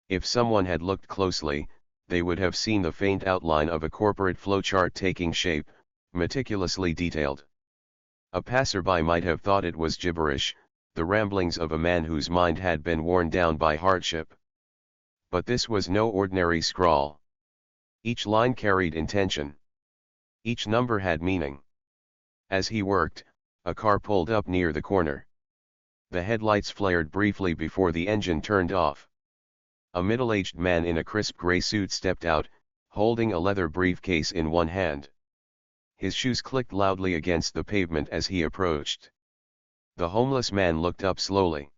A: If someone had looked closely, they would have seen the faint outline of a corporate flowchart taking shape, meticulously detailed. A passerby might have thought it was gibberish, the ramblings of a man whose mind had been worn down by hardship. But this was no ordinary scrawl. Each line carried intention. Each number had meaning. As he worked, a car pulled up near the corner. The headlights flared briefly before the engine turned off. A middle-aged man in a crisp gray suit stepped out, holding a leather briefcase in one hand. His shoes clicked loudly against the pavement as he approached. The homeless man looked up slowly.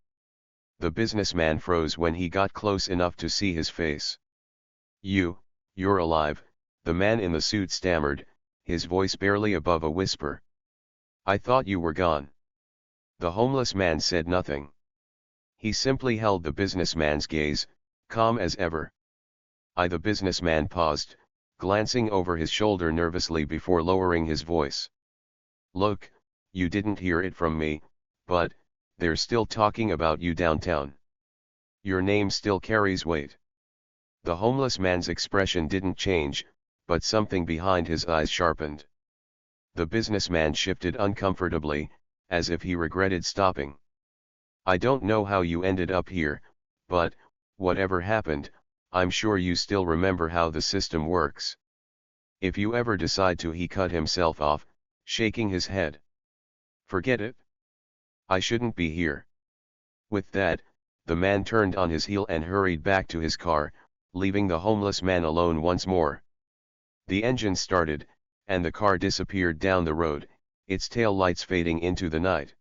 A: The businessman froze when he got close enough to see his face. You're alive," the man in the suit stammered, his voice barely above a whisper. "I thought you were gone." The homeless man said nothing. He simply held the businessman's gaze, calm as ever. The businessman paused, glancing over his shoulder nervously before lowering his voice. "Look, you didn't hear it from me, but they're still talking about you downtown. Your name still carries weight." The homeless man's expression didn't change, but something behind his eyes sharpened. The businessman shifted uncomfortably, as if he regretted stopping. "I don't know how you ended up here, but, whatever happened, I'm sure you still remember how the system works." If you ever decide to, he cut himself off, shaking his head. Forget it. I shouldn't be here. With that, the man turned on his heel and hurried back to his car, leaving the homeless man alone once more. The engine started, and the car disappeared down the road, its tail lights fading into the night.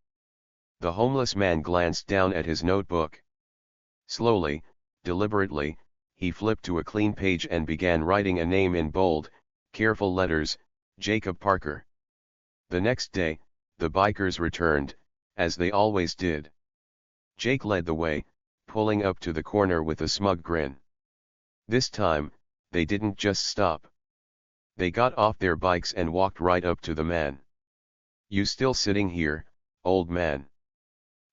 A: The homeless man glanced down at his notebook. Slowly, deliberately, he flipped to a clean page and began writing a name in bold, careful letters, Jacob Parker. The next day, the bikers returned, as they always did. Jake led the way, pulling up to the corner with a smug grin. This time, they didn't just stop. They got off their bikes and walked right up to the man. "You still sitting here, old man?"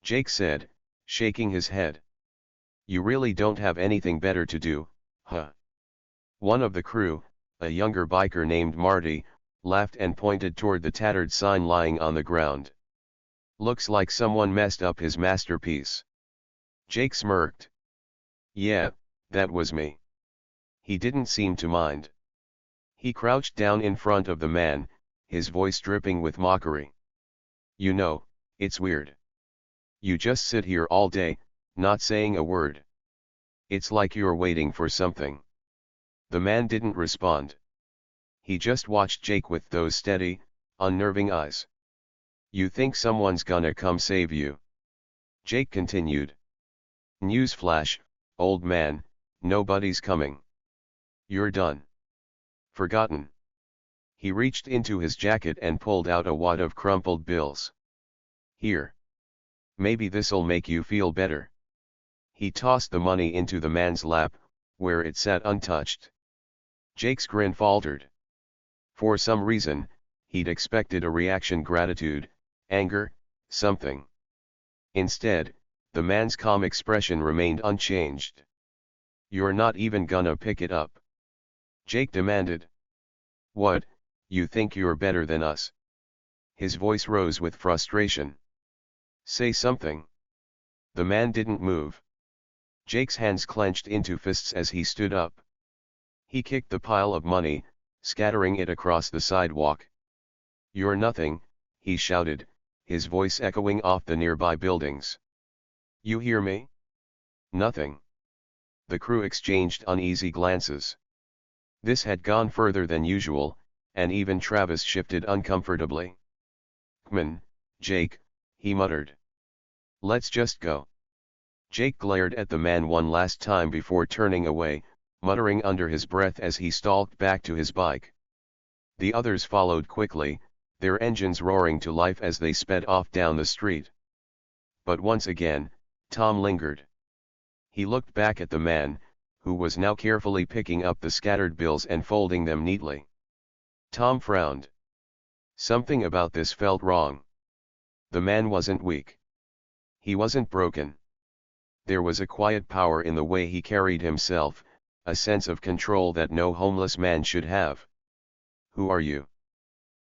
A: Jake said, shaking his head. "You really don't have anything better to do, huh?" One of the crew, a younger biker named Marty, laughed and pointed toward the tattered sign lying on the ground. "Looks like someone messed up his masterpiece." Jake smirked. "Yeah, that was me." He didn't seem to mind. He crouched down in front of the man, his voice dripping with mockery. "You know, it's weird. You just sit here all day, not saying a word. It's like you're waiting for something." The man didn't respond. He just watched Jake with those steady, unnerving eyes. "You think someone's gonna come save you?" Jake continued. "Newsflash, old man, nobody's coming. You're done. Forgotten." He reached into his jacket and pulled out a wad of crumpled bills. "Here. Maybe this'll make you feel better." He tossed the money into the man's lap, where it sat untouched. Jake's grin faltered. For some reason, he'd expected a reaction: gratitude, anger, something. Instead, the man's calm expression remained unchanged. "You're not even gonna pick it up?" Jake demanded. "What, you think you're better than us?" His voice rose with frustration. "Say something." The man didn't move. Jake's hands clenched into fists as he stood up. He kicked the pile of money, scattering it across the sidewalk. "You're nothing," he shouted, his voice echoing off the nearby buildings. "You hear me? Nothing." The crew exchanged uneasy glances. This had gone further than usual, and even Travis shifted uncomfortably. "Come on, Jake," he muttered. "Let's just go." Jake glared at the man one last time before turning away, muttering under his breath as he stalked back to his bike. The others followed quickly, their engines roaring to life as they sped off down the street. But once again, Tom lingered. He looked back at the man, who was now carefully picking up the scattered bills and folding them neatly. Tom frowned. Something about this felt wrong. The man wasn't weak. He wasn't broken. There was a quiet power in the way he carried himself, a sense of control that no homeless man should have. "Who are you?"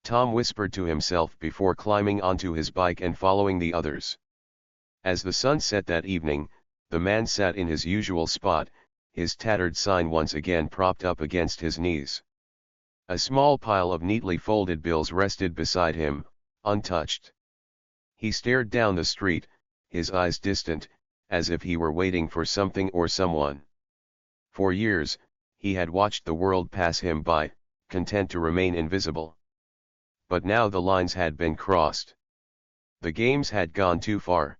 A: Tom whispered to himself before climbing onto his bike and following the others. As the sun set that evening, the man sat in his usual spot, his tattered sign once again propped up against his knees. A small pile of neatly folded bills rested beside him, untouched. He stared down the street, his eyes distant, as if he were waiting for something or someone. For years, he had watched the world pass him by, content to remain invisible. But now the lines had been crossed. The games had gone too far.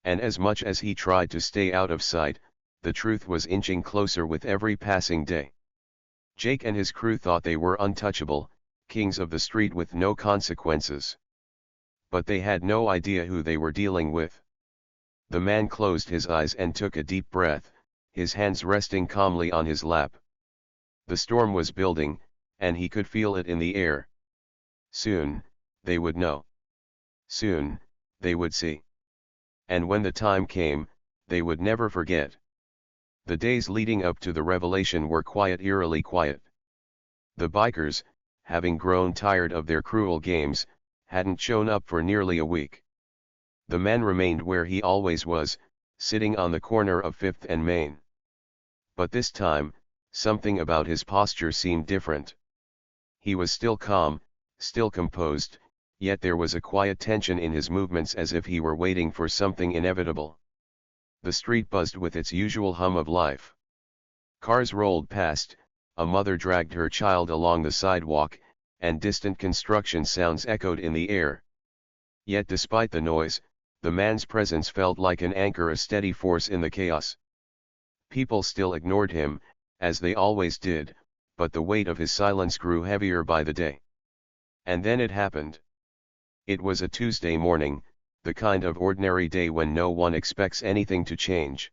A: And as much as he tried to stay out of sight, the truth was inching closer with every passing day. Jake and his crew thought they were untouchable, kings of the street with no consequences. But they had no idea who they were dealing with. The man closed his eyes and took a deep breath, his hands resting calmly on his lap. The storm was building, and he could feel it in the air. Soon, they would know. Soon, they would see. And when the time came, they would never forget. The days leading up to the revelation were quiet, eerily quiet. The bikers, having grown tired of their cruel games, hadn't shown up for nearly a week. The man remained where he always was, sitting on the corner of 5th and Main. But this time, something about his posture seemed different. He was still calm, still composed, yet there was a quiet tension in his movements as if he were waiting for something inevitable. The street buzzed with its usual hum of life. Cars rolled past, a mother dragged her child along the sidewalk, and distant construction sounds echoed in the air. Yet despite the noise, the man's presence felt like an anchor, a steady force in the chaos. People still ignored him, as they always did, but the weight of his silence grew heavier by the day. And then it happened. It was a Tuesday morning, the kind of ordinary day when no one expects anything to change.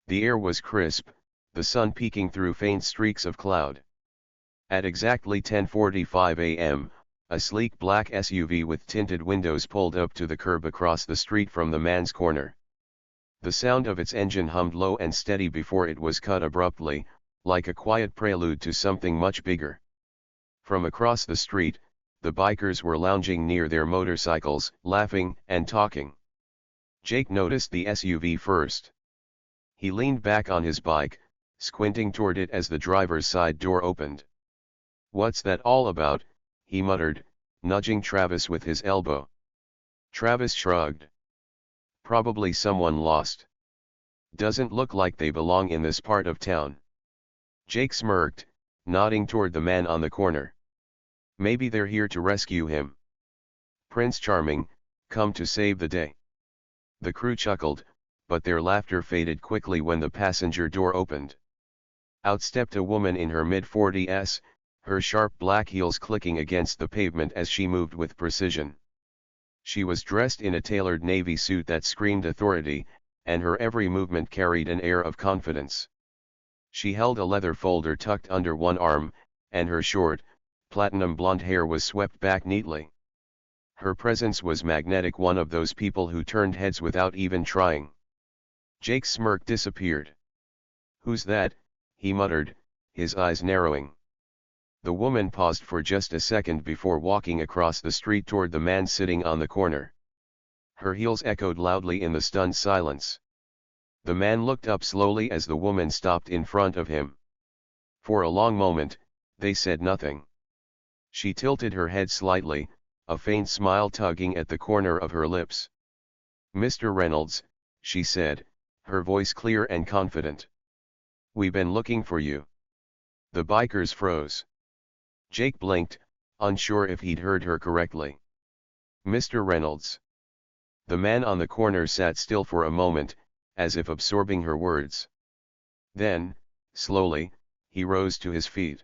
A: The air was crisp, the sun peeking through faint streaks of cloud. At exactly 10:45 a.m., a sleek black SUV with tinted windows pulled up to the curb across the street from the man's corner. The sound of its engine hummed low and steady before it was cut abruptly, like a quiet prelude to something much bigger. From across the street, the bikers were lounging near their motorcycles, laughing and talking. Jake noticed the SUV first. He leaned back on his bike, squinting toward it as the driver's side door opened. "What's that all about?" he muttered, nudging Travis with his elbow. Travis shrugged. "Probably someone lost. Doesn't look like they belong in this part of town." Jake smirked, nodding toward the man on the corner. "Maybe they're here to rescue him. Prince Charming, come to save the day." The crew chuckled, but their laughter faded quickly when the passenger door opened. Out stepped a woman in her mid-40s, her sharp black heels clicking against the pavement as she moved with precision. She was dressed in a tailored navy suit that screamed authority, and her every movement carried an air of confidence. She held a leather folder tucked under one arm, and her short, platinum blonde hair was swept back neatly. Her presence was magnetic, one of those people who turned heads without even trying. Jake's smirk disappeared. "Who's that?" he muttered, his eyes narrowing. The woman paused for just a second before walking across the street toward the man sitting on the corner. Her heels echoed loudly in the stunned silence. The man looked up slowly as the woman stopped in front of him. For a long moment, they said nothing. She tilted her head slightly, a faint smile tugging at the corner of her lips. "Mr. Reynolds," she said, her voice clear and confident. "We've been looking for you." The bikers froze. Jake blinked, unsure if he'd heard her correctly. "Mr. Reynolds." The man on the corner sat still for a moment, as if absorbing her words. Then, slowly, he rose to his feet.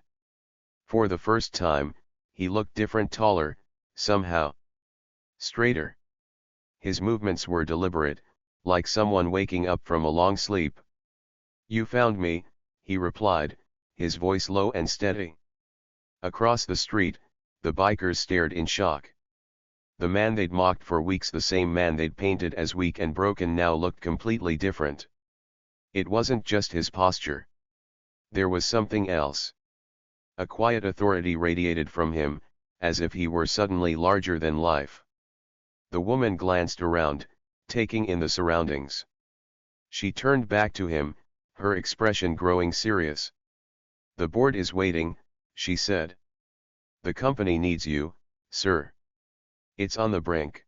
A: For the first time, he looked different, taller, somehow straighter. His movements were deliberate, like someone waking up from a long sleep. "You found me," he replied, his voice low and steady. Across the street, the bikers stared in shock. The man they'd mocked for weeks, the same man they'd painted as weak and broken, now looked completely different. It wasn't just his posture. There was something else. A quiet authority radiated from him, as if he were suddenly larger than life. The woman glanced around, taking in the surroundings. She turned back to him, her expression growing serious. "The board is waiting," she said. "The company needs you, sir. It's on the brink.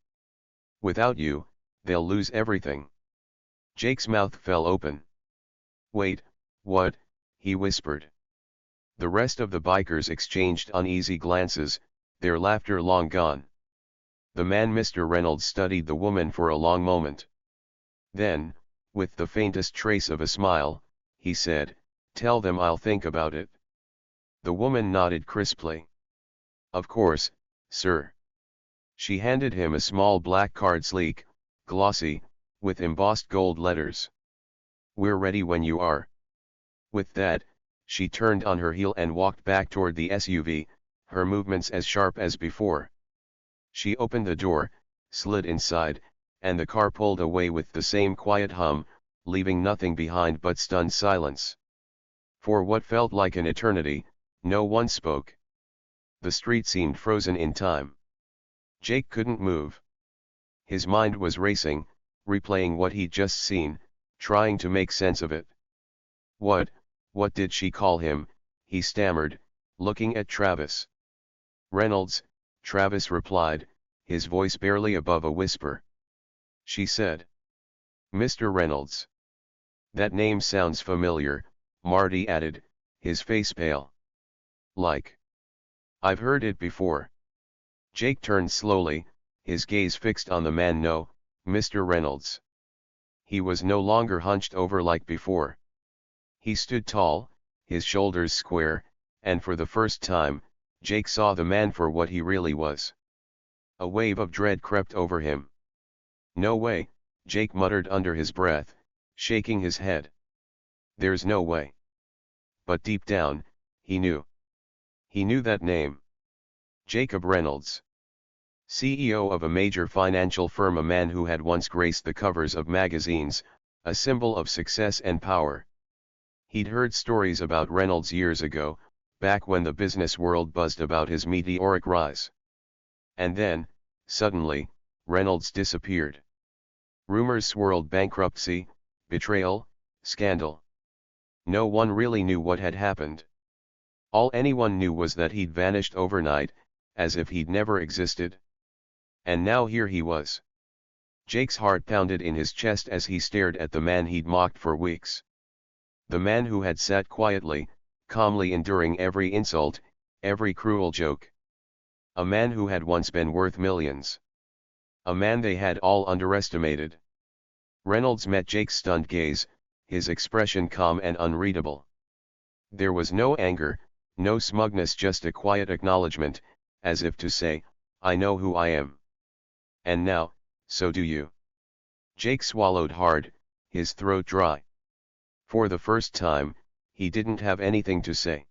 A: Without you, they'll lose everything." Jake's mouth fell open. "Wait, what?" he whispered. The rest of the bikers exchanged uneasy glances, their laughter long gone. The man, Mr. Reynolds, studied the woman for a long moment. Then, with the faintest trace of a smile, he said, "Tell them I'll think about it." The woman nodded crisply. "Of course, sir." She handed him a small black card, sleek, glossy, with embossed gold letters. "We're ready when you are." With that, she turned on her heel and walked back toward the SUV, her movements as sharp as before. She opened the door, slid inside, and the car pulled away with the same quiet hum, leaving nothing behind but stunned silence. For what felt like an eternity, no one spoke. The street seemed frozen in time. Jake couldn't move. His mind was racing, replaying what he'd just seen, trying to make sense of it. What did she call him?" he stammered, looking at Travis. Reynolds, Travis replied, his voice barely above a whisper. She said. Mr. Reynolds. That name sounds familiar, Marty added, his face pale. Like. I've heard it before. Jake turned slowly, his gaze fixed on the man. No, Mr. Reynolds. He was no longer hunched over like before. He stood tall, his shoulders square, and for the first time, Jake saw the man for what he really was. A wave of dread crept over him. No way, Jake muttered under his breath, shaking his head. There's no way. But deep down, he knew. He knew that name. Jacob Reynolds. CEO of a major financial firm, a man who had once graced the covers of magazines, a symbol of success and power. He'd heard stories about Reynolds years ago, back when the business world buzzed about his meteoric rise. And then, suddenly, Reynolds disappeared. Rumors swirled: bankruptcy, betrayal, scandal. No one really knew what had happened. All anyone knew was that he'd vanished overnight, as if he'd never existed. And now here he was. Jake's heart pounded in his chest as he stared at the man he'd mocked for weeks. The man who had sat quietly, calmly enduring every insult, every cruel joke. A man who had once been worth millions. A man they had all underestimated. Reynolds met Jake's stunned gaze, his expression calm and unreadable. There was no anger, no smugness, just a quiet acknowledgement, as if to say, I know who I am. And now, so do you. Jake swallowed hard, his throat dry. For the first time, he didn't have anything to say.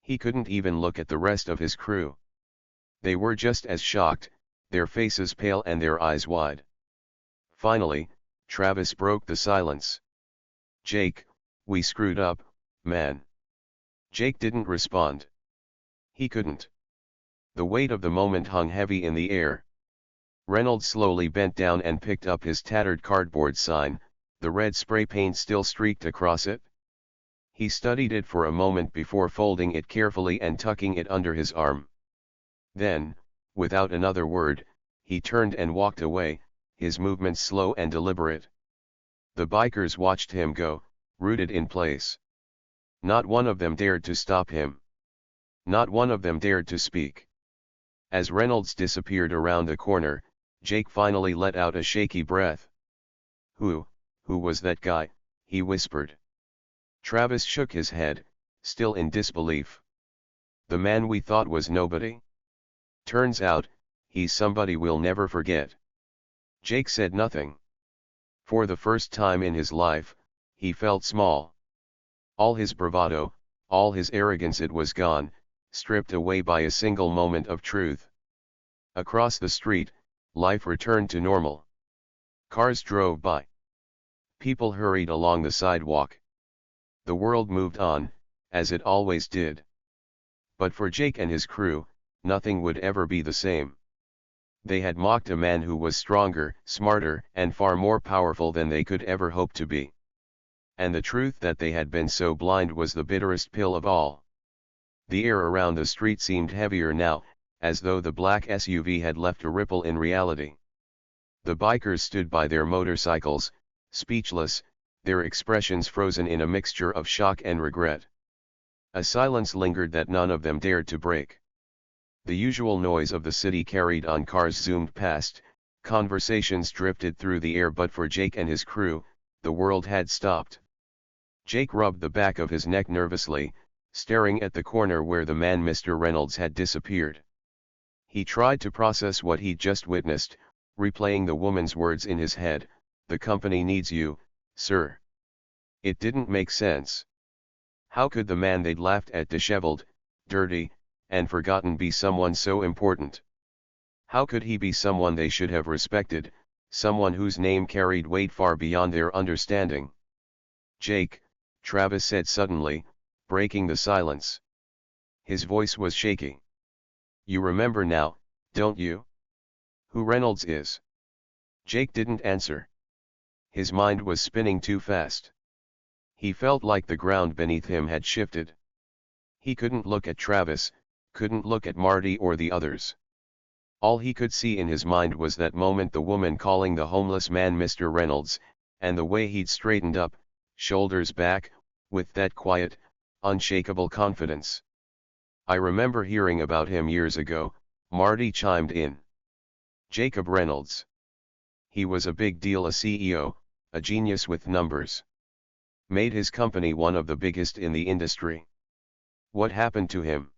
A: He couldn't even look at the rest of his crew. They were just as shocked, their faces pale and their eyes wide. Finally, Travis broke the silence. Jake, we screwed up, man. Jake didn't respond. He couldn't. The weight of the moment hung heavy in the air. Reynolds slowly bent down and picked up his tattered cardboard sign, the red spray paint still streaked across it. He studied it for a moment before folding it carefully and tucking it under his arm. Then, without another word, he turned and walked away, his movements slow and deliberate. The bikers watched him go, rooted in place. Not one of them dared to stop him. Not one of them dared to speak. As Reynolds disappeared around the corner, Jake finally let out a shaky breath. Who was that guy?" he whispered. Travis shook his head, still in disbelief. "The man we thought was nobody? Turns out, he's somebody we'll never forget." Jake said nothing. For the first time in his life, he felt small. All his bravado, all his arrogance, it was gone, stripped away by a single moment of truth. Across the street, life returned to normal. Cars drove by. People hurried along the sidewalk. The world moved on, as it always did. But for Jake and his crew, nothing would ever be the same. They had mocked a man who was stronger, smarter, and far more powerful than they could ever hope to be. And the truth that they had been so blind was the bitterest pill of all. The air around the street seemed heavier now, as though the black SUV had left a ripple in reality. The bikers stood by their motorcycles, speechless, their expressions frozen in a mixture of shock and regret. A silence lingered that none of them dared to break. The usual noise of the city carried on, cars zoomed past, conversations drifted through the air, but for Jake and his crew, the world had stopped. Jake rubbed the back of his neck nervously, staring at the corner where the man Mr. Reynolds had disappeared. He tried to process what he'd just witnessed, replaying the woman's words in his head, "The company needs you, sir." It didn't make sense. How could the man they'd laughed at, disheveled, dirty, and forgotten, be someone so important? How could he be someone they should have respected, someone whose name carried weight far beyond their understanding? "Jake," Travis said suddenly, breaking the silence. His voice was shaky. "You remember now, don't you? Who Reynolds is?" Jake didn't answer. His mind was spinning too fast. He felt like the ground beneath him had shifted. He couldn't look at Travis, couldn't look at Marty or the others. All he could see in his mind was that moment, the woman calling the homeless man Mr. Reynolds, and the way he'd straightened up, shoulders back, with that quiet, unshakable confidence. "I remember hearing about him years ago," Marty chimed in. "Jacob Reynolds. He was a big deal, a CEO, a genius with numbers. Made his company one of the biggest in the industry. What happened to him?"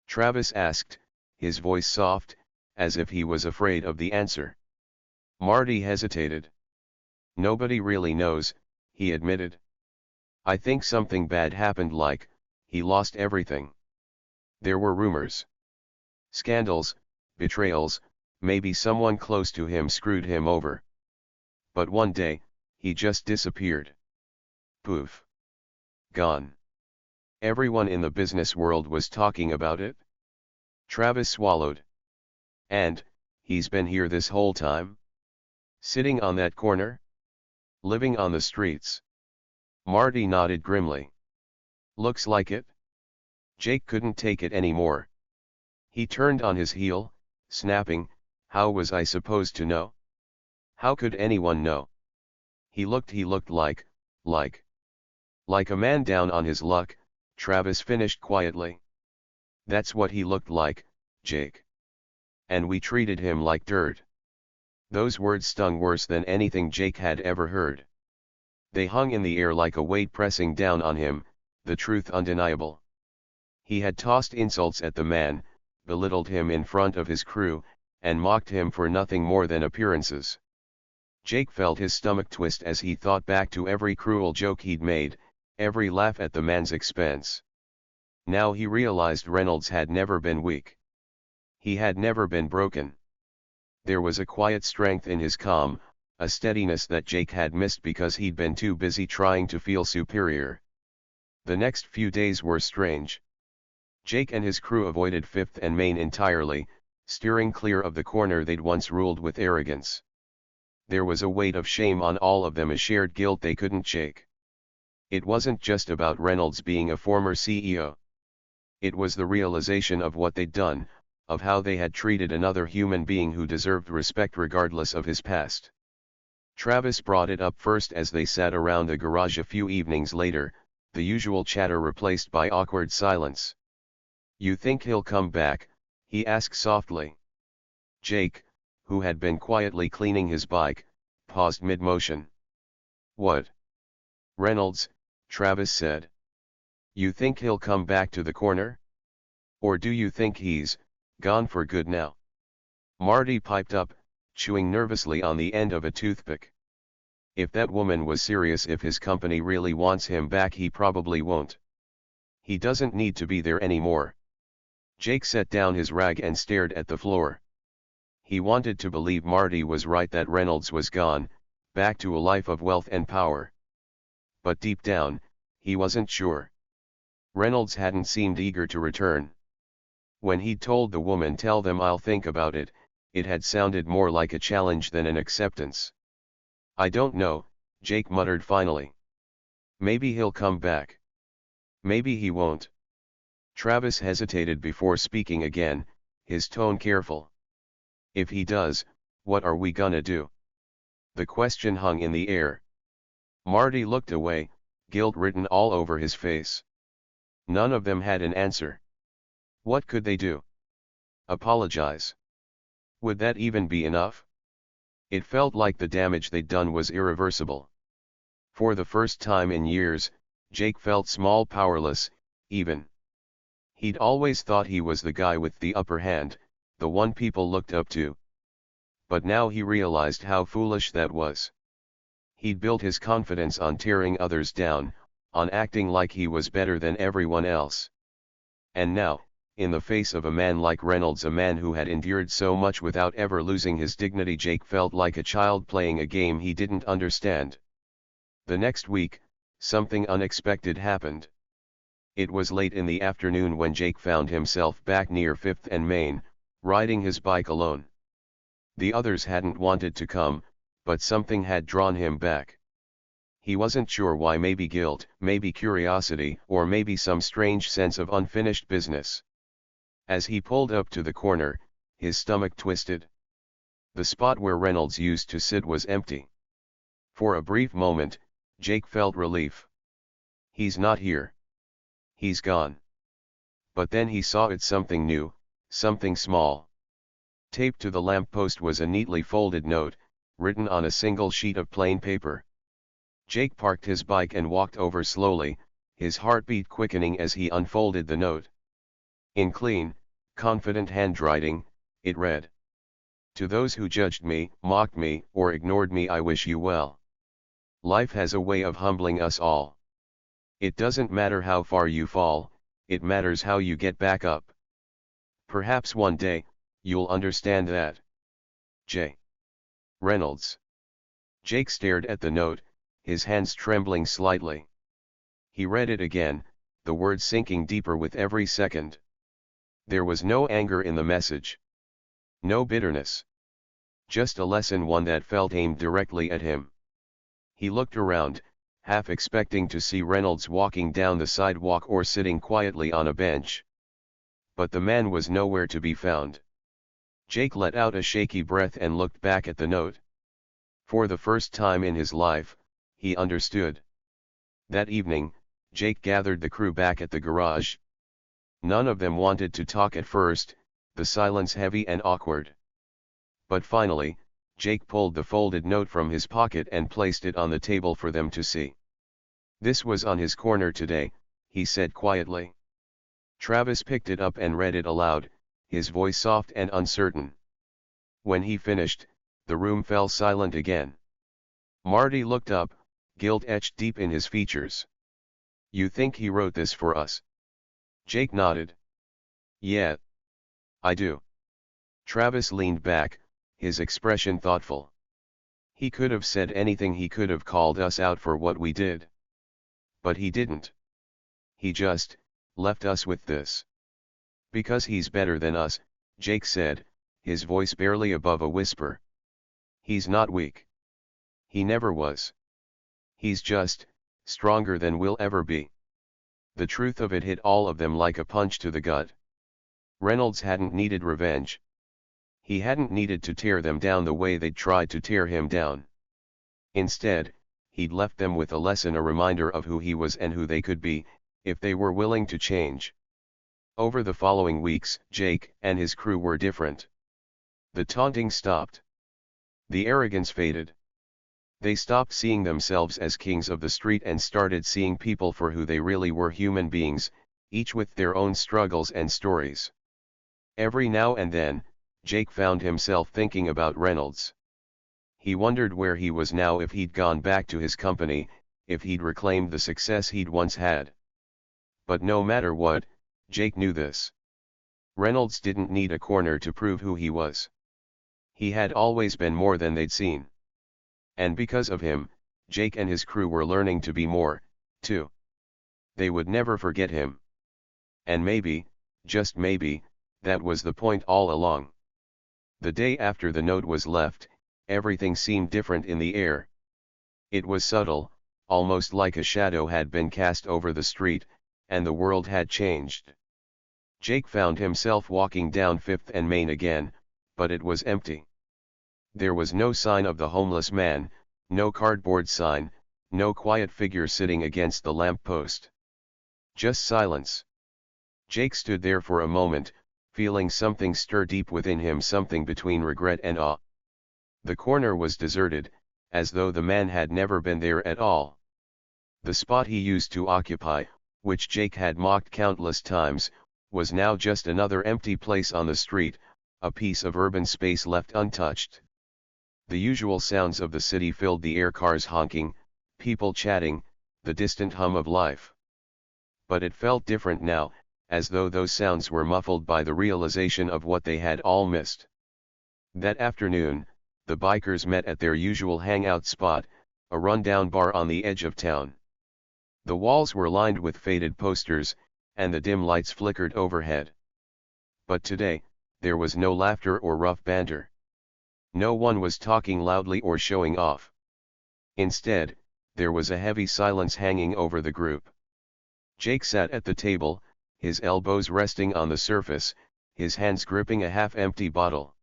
A: Travis asked, his voice soft, as if he was afraid of the answer. Marty hesitated. "Nobody really knows," he admitted. "I think something bad happened, like, he lost everything. There were rumors. Scandals, betrayals, maybe someone close to him screwed him over. But one day, he just disappeared. Poof. Gone. Everyone in the business world was talking about it." Travis swallowed. "And, he's been here this whole time? Sitting on that corner? Living on the streets?" Marty nodded grimly. "Looks like it." Jake couldn't take it anymore. He turned on his heel, snapping, "How was I supposed to know? How could anyone know? He looked like a man down on his luck," Travis finished quietly. "That's what he looked like, Jake. And we treated him like dirt." Those words stung worse than anything Jake had ever heard. They hung in the air like a weight pressing down on him, the truth undeniable. He had tossed insults at the man, belittled him in front of his crew, and mocked him for nothing more than appearances. Jake felt his stomach twist as he thought back to every cruel joke he'd made, every laugh at the man's expense. Now he realized Reynolds had never been weak. He had never been broken. There was a quiet strength in his calm, a steadiness that Jake had missed because he'd been too busy trying to feel superior. The next few days were strange. Jake and his crew avoided 5th and Main entirely, steering clear of the corner they'd once ruled with arrogance. There was a weight of shame on all of them, a shared guilt they couldn't shake. It wasn't just about Reynolds being a former CEO. It was the realization of what they'd done, of how they had treated another human being who deserved respect regardless of his past. Travis brought it up first as they sat around the garage a few evenings later, the usual chatter replaced by awkward silence. "You think he'll come back?" he asked softly. Jake, who had been quietly cleaning his bike, paused mid-motion. "What?" "Reynolds," Travis said. "You think he'll come back to the corner? Or do you think he's gone for good now?" Marty piped up, chewing nervously on the end of a toothpick. "If that woman was serious, if his company really wants him back, he probably won't. He doesn't need to be there anymore." Jake set down his rag and stared at the floor. He wanted to believe Marty was right, that Reynolds was gone, back to a life of wealth and power. But deep down, he wasn't sure. Reynolds hadn't seemed eager to return. When he'd told the woman, "Tell them I'll think about it," it had sounded more like a challenge than an acceptance. "I don't know," Jake muttered finally. "Maybe he'll come back. Maybe he won't." Travis hesitated before speaking again, his tone careful. "If he does, what are we gonna do?" The question hung in the air. Marty looked away, guilt written all over his face. None of them had an answer. What could they do? Apologize? Would that even be enough? It felt like the damage they'd done was irreversible. For the first time in years, Jake felt small, powerless, even. He'd always thought he was the guy with the upper hand, the one people looked up to. But now he realized how foolish that was. He'd built his confidence on tearing others down, on acting like he was better than everyone else. And now, in the face of a man like Reynolds, a man who had endured so much without ever losing his dignity, Jake felt like a child playing a game he didn't understand. The next week, something unexpected happened. It was late in the afternoon when Jake found himself back near 5th and Main, riding his bike alone. The others hadn't wanted to come, but something had drawn him back. He wasn't sure why, maybe guilt, maybe curiosity, or maybe some strange sense of unfinished business. As he pulled up to the corner, his stomach twisted. The spot where Reynolds used to sit was empty. For a brief moment, Jake felt relief. He's not here. He's gone. But then he saw it something new, something small. Taped to the lamppost was a neatly folded note, written on a single sheet of plain paper. Jake parked his bike and walked over slowly, his heartbeat quickening as he unfolded the note. In clean, confident handwriting, it read: "To those who judged me, mocked me, or ignored me, I wish you well. Life has a way of humbling us all. It doesn't matter how far you fall, it matters how you get back up. Perhaps one day, you'll understand that. J. Reynolds." Jake stared at the note, his hands trembling slightly. He read it again, the words sinking deeper with every second. There was no anger in the message. No bitterness. Just a lesson, one that felt aimed directly at him. He looked around, half expecting to see Reynolds walking down the sidewalk or sitting quietly on a bench. But the man was nowhere to be found. Jake let out a shaky breath and looked back at the note. For the first time in his life, he understood. That evening, Jake gathered the crew back at the garage. None of them wanted to talk at first, the silence heavy and awkward. But finally, Jake pulled the folded note from his pocket and placed it on the table for them to see. "This was on his corner today," he said quietly. Travis picked it up and read it aloud, his voice soft and uncertain. When he finished, the room fell silent again. Marty looked up, guilt etched deep in his features. "You think he wrote this for us?" Jake nodded. "Yeah. I do." Travis leaned back, his expression thoughtful. "He could have said anything, he could have called us out for what we did. But he didn't. He just left us with this. Because he's better than us," Jake said, his voice barely above a whisper. "He's not weak. He never was. He's just stronger than we'll ever be." The truth of it hit all of them like a punch to the gut. Reynolds hadn't needed revenge. He hadn't needed to tear them down the way they'd tried to tear him down. Instead, he'd left them with a lesson, a reminder of who he was and who they could be, if they were willing to change. Over the following weeks, Jake and his crew were different. The taunting stopped. The arrogance faded. They stopped seeing themselves as kings of the street and started seeing people for who they really were, human beings, each with their own struggles and stories. Every now and then, Jake found himself thinking about Reynolds. He wondered where he was now, if he'd gone back to his company, if he'd reclaimed the success he'd once had. But no matter what, Jake knew this. Reynolds didn't need a corner to prove who he was. He had always been more than they'd seen. And because of him, Jake and his crew were learning to be more, too. They would never forget him. And maybe, just maybe, that was the point all along. The day after the note was left, everything seemed different in the air. It was subtle, almost like a shadow had been cast over the street, and the world had changed. Jake found himself walking down 5th and Main again, but it was empty. There was no sign of the homeless man, no cardboard sign, no quiet figure sitting against the lamppost. Just silence. Jake stood there for a moment, feeling something stir deep within him, something between regret and awe. The corner was deserted, as though the man had never been there at all. The spot he used to occupy, which Jake had mocked countless times, was now just another empty place on the street, a piece of urban space left untouched. The usual sounds of the city filled the air, cars honking, people chatting, the distant hum of life. But it felt different now, as though those sounds were muffled by the realization of what they had all missed. That afternoon, the bikers met at their usual hangout spot, a rundown bar on the edge of town. The walls were lined with faded posters, and the dim lights flickered overhead. But today, there was no laughter or rough banter. No one was talking loudly or showing off. Instead, there was a heavy silence hanging over the group. Jake sat at the table, his elbows resting on the surface, his hands gripping a half-empty bottle.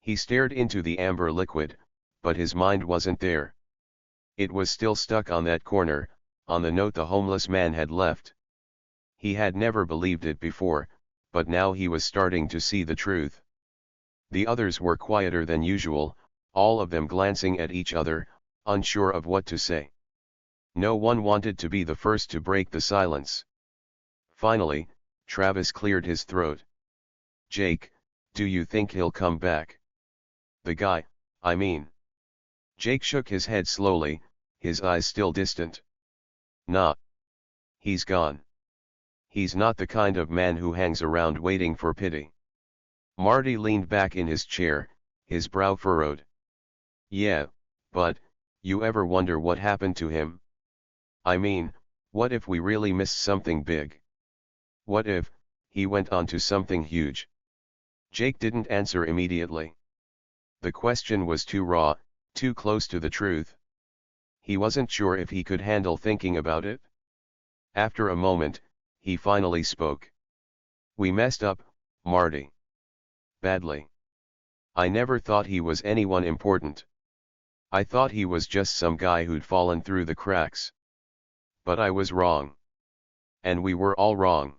A: He stared into the amber liquid, but his mind wasn't there. It was still stuck on that corner, on the note the homeless man had left. He had never believed it before, but now he was starting to see the truth. The others were quieter than usual, all of them glancing at each other, unsure of what to say. No one wanted to be the first to break the silence. Finally, Travis cleared his throat. "Jake, do you think he'll come back?" "The guy, I mean." Jake shook his head slowly, his eyes still distant. "Nah. He's gone. He's not the kind of man who hangs around waiting for pity." Marty leaned back in his chair, his brow furrowed. "Yeah, but, you ever wonder what happened to him? I mean, what if we really missed something big? What if, he went on to something huge?" Jake didn't answer immediately. The question was too raw, too close to the truth. He wasn't sure if he could handle thinking about it. After a moment, he finally spoke. "We messed up, Marty. Badly. I never thought he was anyone important. I thought he was just some guy who'd fallen through the cracks. But I was wrong. And we were all wrong."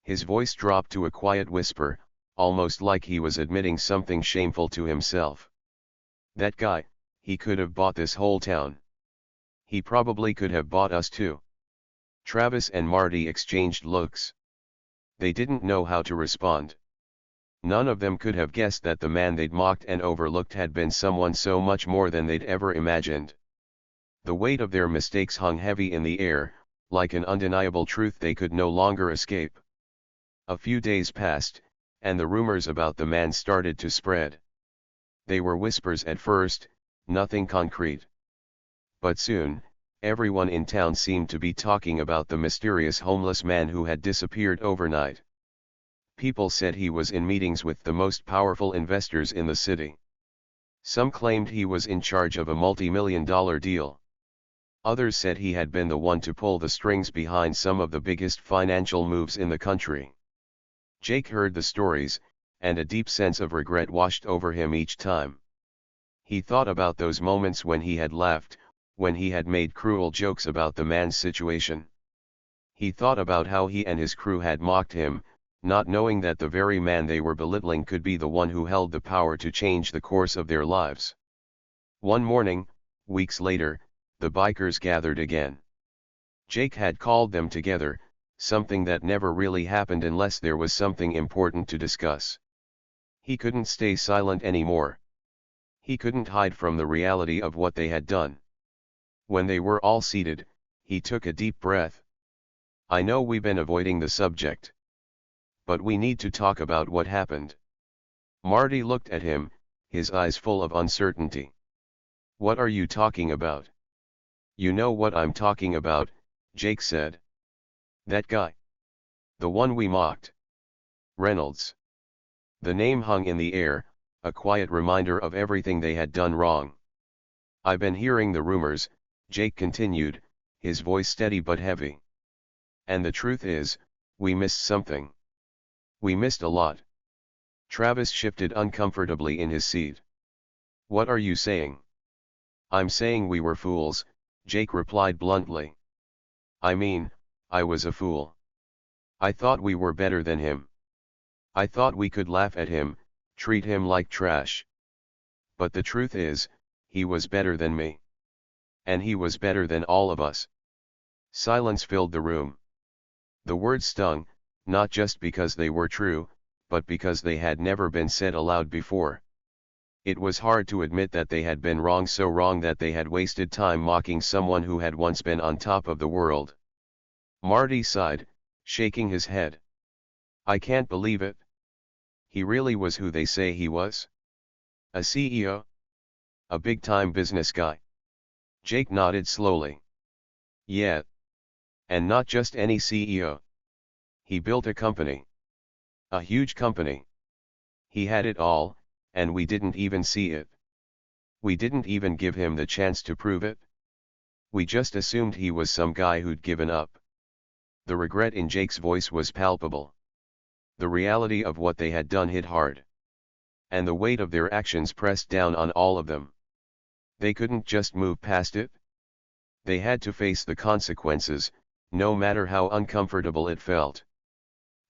A: His voice dropped to a quiet whisper, almost like he was admitting something shameful to himself. "That guy, he could have bought this whole town. He probably could have bought us too." Travis and Marty exchanged looks. They didn't know how to respond. None of them could have guessed that the man they'd mocked and overlooked had been someone so much more than they'd ever imagined. The weight of their mistakes hung heavy in the air, like an undeniable truth they could no longer escape. A few days passed, and the rumors about the man started to spread. They were whispers at first, nothing concrete. But soon, everyone in town seemed to be talking about the mysterious homeless man who had disappeared overnight. People said he was in meetings with the most powerful investors in the city. Some claimed he was in charge of a multi-million-dollar deal. Others said he had been the one to pull the strings behind some of the biggest financial moves in the country. Jake heard the stories, and a deep sense of regret washed over him each time. He thought about those moments when he had laughed, when he had made cruel jokes about the man's situation. He thought about how he and his crew had mocked him, not knowing that the very man they were belittling could be the one who held the power to change the course of their lives. One morning, weeks later, the bikers gathered again. Jake had called them together, something that never really happened unless there was something important to discuss. He couldn't stay silent anymore. He couldn't hide from the reality of what they had done. When they were all seated, he took a deep breath. "I know we've been avoiding the subject. But we need to talk about what happened." Marty looked at him, his eyes full of uncertainty. "What are you talking about?" "You know what I'm talking about," Jake said. "That guy. The one we mocked. Reynolds." The name hung in the air, a quiet reminder of everything they had done wrong. "I've been hearing the rumors," Jake continued, his voice steady but heavy. "And the truth is, we missed something. We missed a lot." Travis shifted uncomfortably in his seat. "What are you saying?" "I'm saying we were fools," Jake replied bluntly. "I mean, I was a fool. I thought we were better than him. I thought we could laugh at him, treat him like trash. But the truth is, he was better than me. And he was better than all of us." Silence filled the room. The words stung, not just because they were true, but because they had never been said aloud before. It was hard to admit that they had been wrong, so wrong that they had wasted time mocking someone who had once been on top of the world. Marty sighed, shaking his head. "I can't believe it. He really was who they say he was? A CEO? A big-time business guy?" Jake nodded slowly. "Yeah. And not just any CEO. He built a company. A huge company. He had it all, and we didn't even see it. We didn't even give him the chance to prove it. We just assumed he was some guy who'd given up." The regret in Jake's voice was palpable. The reality of what they had done hit hard. And the weight of their actions pressed down on all of them. They couldn't just move past it. They had to face the consequences, no matter how uncomfortable it felt.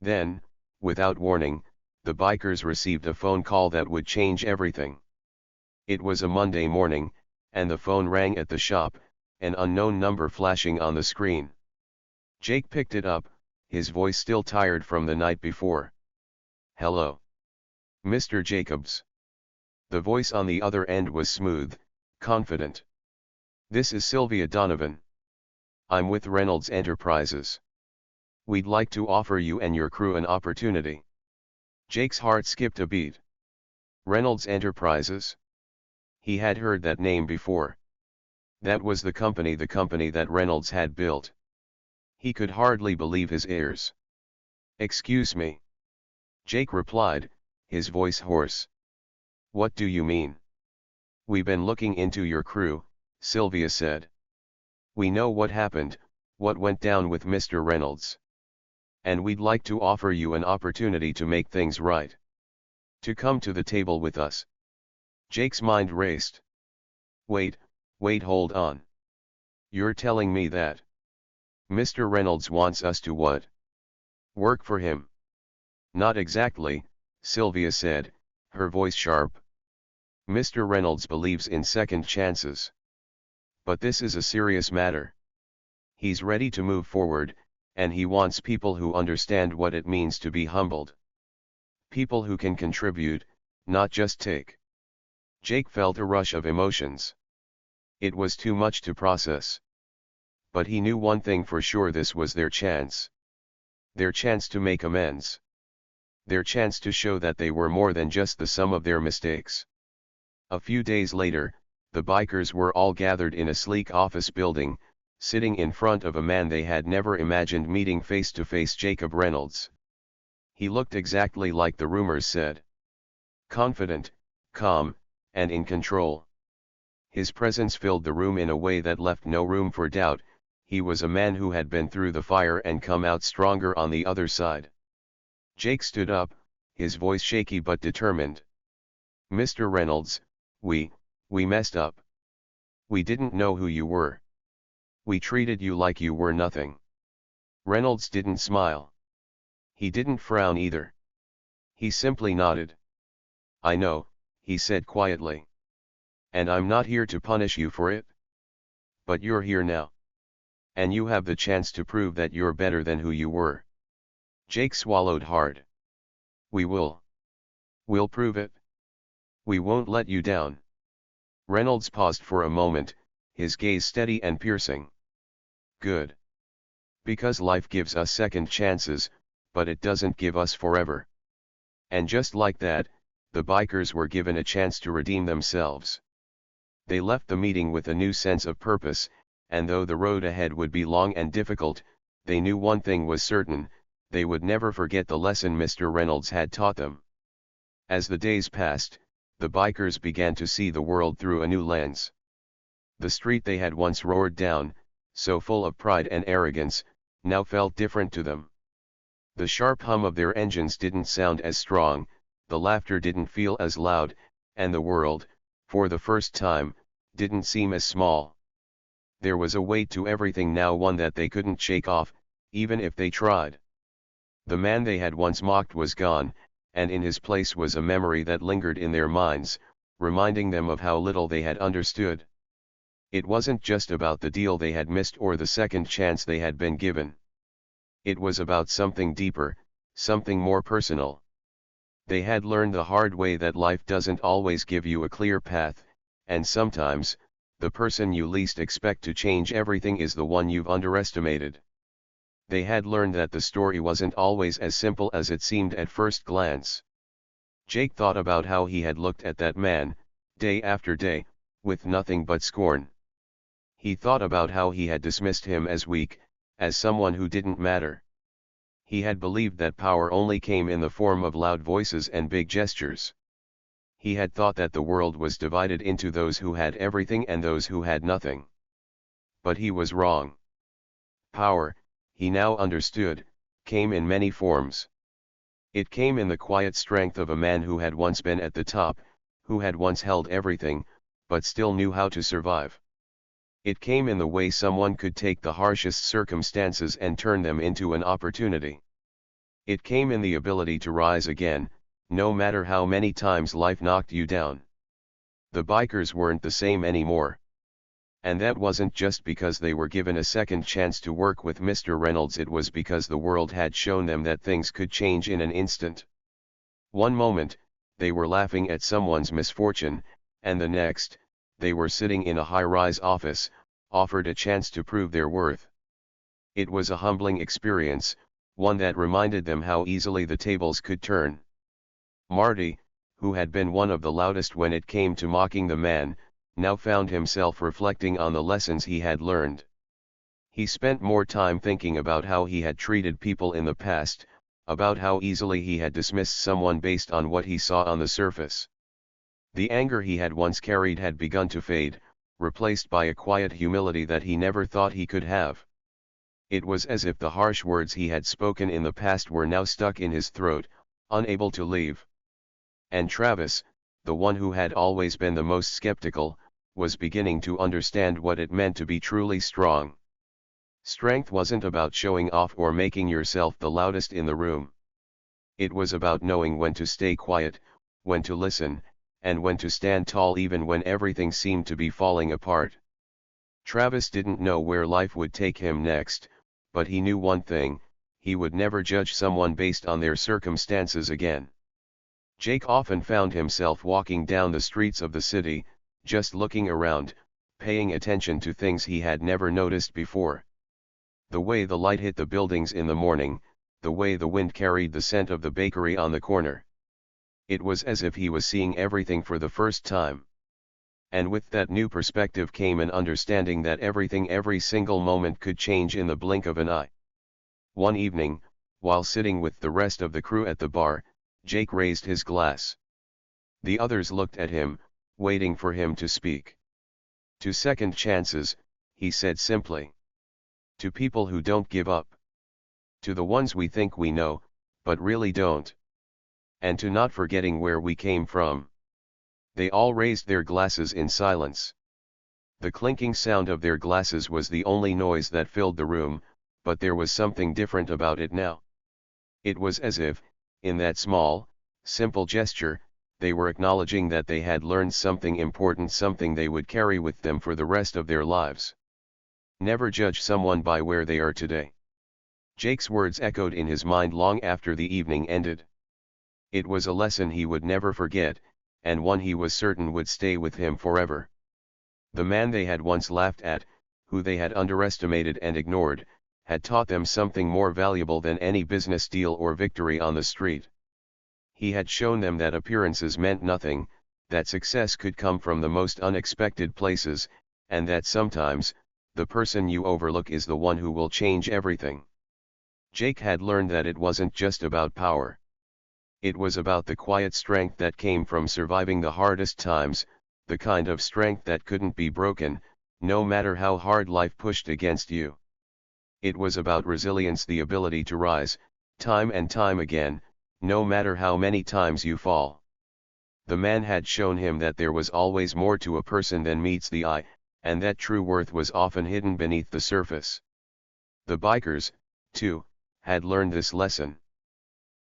A: Then, without warning, the bikers received a phone call that would change everything. It was a Monday morning, and the phone rang at the shop, an unknown number flashing on the screen. Jake picked it up, his voice still tired from the night before. "Hello. Mr. Jacobs." The voice on the other end was smooth, confident. "This is Sylvia Donovan. I'm with Reynolds Enterprises. We'd like to offer you and your crew an opportunity." Jake's heart skipped a beat. Reynolds Enterprises? He had heard that name before. That was the company that Reynolds had built. He could hardly believe his ears. "Excuse me," Jake replied, his voice hoarse. "What do you mean?" "We've been looking into your crew," Sylvia said. "We know what happened, what went down with Mr. Reynolds. And we'd like to offer you an opportunity to make things right. To come to the table with us." Jake's mind raced. Wait, hold on. You're telling me that Mr. Reynolds wants us to what? Work for him?" "Not exactly," Sylvia said, her voice sharp. "Mr. Reynolds believes in second chances. But this is a serious matter. He's ready to move forward, and he wants people who understand what it means to be humbled. People who can contribute, not just take." Jake felt a rush of emotions. It was too much to process. But he knew one thing for sure: this was their chance. Their chance to make amends. Their chance to show that they were more than just the sum of their mistakes. A few days later, the bikers were all gathered in a sleek office building, sitting in front of a man they had never imagined meeting face to face: Jacob Reynolds. He looked exactly like the rumors said. Confident, calm, and in control. His presence filled the room in a way that left no room for doubt. He was a man who had been through the fire and come out stronger on the other side. Jake stood up, his voice shaky but determined. "Mr. Reynolds, we messed up. We didn't know who you were. We treated you like you were nothing." Reynolds didn't smile. He didn't frown either. He simply nodded. "I know," he said quietly. "And I'm not here to punish you for it. But you're here now. And you have the chance to prove that you're better than who you were." Jake swallowed hard. We'll prove it. We won't let you down." Reynolds paused for a moment, his gaze steady and piercing. "Good. Because life gives us second chances, but it doesn't give us forever." And just like that, the bikers were given a chance to redeem themselves. They left the meeting with a new sense of purpose, and though the road ahead would be long and difficult, they knew one thing was certain: they would never forget the lesson Mr. Reynolds had taught them. As the days passed, the bikers began to see the world through a new lens. The street they had once roared down, so full of pride and arrogance, now felt different to them. The sharp hum of their engines didn't sound as strong, the laughter didn't feel as loud, and the world, for the first time, didn't seem as small. There was a weight to everything now, one that they couldn't shake off, even if they tried. The man they had once mocked was gone, and in his place was a memory that lingered in their minds, reminding them of how little they had understood. It wasn't just about the deal they had missed or the second chance they had been given. It was about something deeper, something more personal. They had learned the hard way that life doesn't always give you a clear path, and sometimes, the person you least expect to change everything is the one you've underestimated. They had learned that the story wasn't always as simple as it seemed at first glance. Jake thought about how he had looked at that man, day after day, with nothing but scorn. He thought about how he had dismissed him as weak, as someone who didn't matter. He had believed that power only came in the form of loud voices and big gestures. He had thought that the world was divided into those who had everything and those who had nothing. But he was wrong. Power, he now understood, came in many forms. It came in the quiet strength of a man who had once been at the top, who had once held everything, but still knew how to survive. It came in the way someone could take the harshest circumstances and turn them into an opportunity. It came in the ability to rise again, no matter how many times life knocked you down. The bikers weren't the same anymore. And that wasn't just because they were given a second chance to work with Mr. Reynolds, it was because the world had shown them that things could change in an instant. One moment, they were laughing at someone's misfortune, and the next, they were sitting in a high-rise office, offered a chance to prove their worth. It was a humbling experience, one that reminded them how easily the tables could turn. Marty, who had been one of the loudest when it came to mocking the man, now found himself reflecting on the lessons he had learned. He spent more time thinking about how he had treated people in the past, about how easily he had dismissed someone based on what he saw on the surface. The anger he had once carried had begun to fade, replaced by a quiet humility that he never thought he could have. It was as if the harsh words he had spoken in the past were now stuck in his throat, unable to leave. And Travis, the one who had always been the most skeptical, was beginning to understand what it meant to be truly strong. Strength wasn't about showing off or making yourself the loudest in the room. It was about knowing when to stay quiet, when to listen, and when to stand tall even when everything seemed to be falling apart. Travis didn't know where life would take him next, but he knew one thing: he would never judge someone based on their circumstances again. Jake often found himself walking down the streets of the city, just looking around, paying attention to things he had never noticed before. The way the light hit the buildings in the morning, the way the wind carried the scent of the bakery on the corner. It was as if he was seeing everything for the first time. And with that new perspective came an understanding that everything, every single moment, could change in the blink of an eye. One evening, while sitting with the rest of the crew at the bar, Jake raised his glass. The others looked at him, waiting for him to speak. "To second chances," he said simply. "To people who don't give up. To the ones we think we know, but really don't. And to not forgetting where we came from." They all raised their glasses in silence. The clinking sound of their glasses was the only noise that filled the room, but there was something different about it now. It was as if, in that small, simple gesture, they were acknowledging that they had learned something important, something they would carry with them for the rest of their lives. Never judge someone by where they are today. Jake's words echoed in his mind long after the evening ended. It was a lesson he would never forget, and one he was certain would stay with him forever. The man they had once laughed at, who they had underestimated and ignored, had taught them something more valuable than any business deal or victory on the street. He had shown them that appearances meant nothing, that success could come from the most unexpected places, and that sometimes, the person you overlook is the one who will change everything. Jake had learned that it wasn't just about power. It was about the quiet strength that came from surviving the hardest times, the kind of strength that couldn't be broken, no matter how hard life pushed against you. It was about resilience, the ability to rise, time and time again, no matter how many times you fall. The man had shown him that there was always more to a person than meets the eye, and that true worth was often hidden beneath the surface. The bikers, too, had learned this lesson.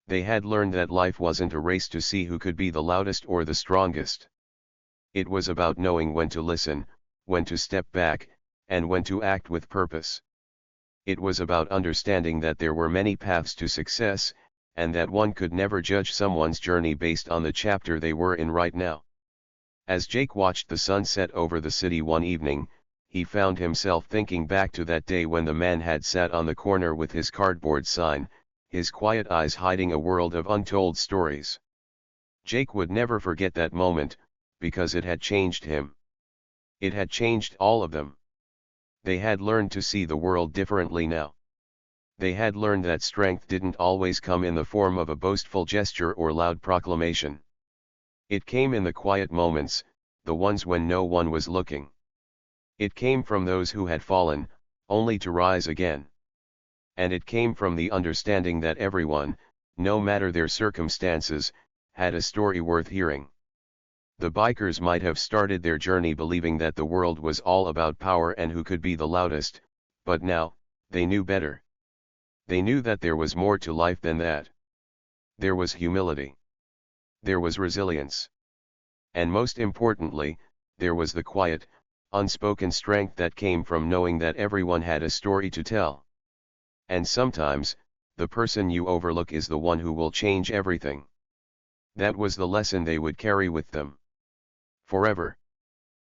A: They had learned that life wasn't a race to see who could be the loudest or the strongest. It was about knowing when to listen, when to step back, and when to act with purpose. It was about understanding that there were many paths to success, and that one could never judge someone's journey based on the chapter they were in right now. As Jake watched the sun set over the city one evening, he found himself thinking back to that day when the man had sat on the corner with his cardboard sign, his quiet eyes hiding a world of untold stories. Jake would never forget that moment, because it had changed him. It had changed all of them. They had learned to see the world differently now. They had learned that strength didn't always come in the form of a boastful gesture or loud proclamation. It came in the quiet moments, the ones when no one was looking. It came from those who had fallen, only to rise again. And it came from the understanding that everyone, no matter their circumstances, had a story worth hearing. The bikers might have started their journey believing that the world was all about power and who could be the loudest, but now, they knew better. They knew that there was more to life than that. There was humility. There was resilience. And most importantly, there was the quiet, unspoken strength that came from knowing that everyone had a story to tell. And sometimes, the person you overlook is the one who will change everything. That was the lesson they would carry with them forever.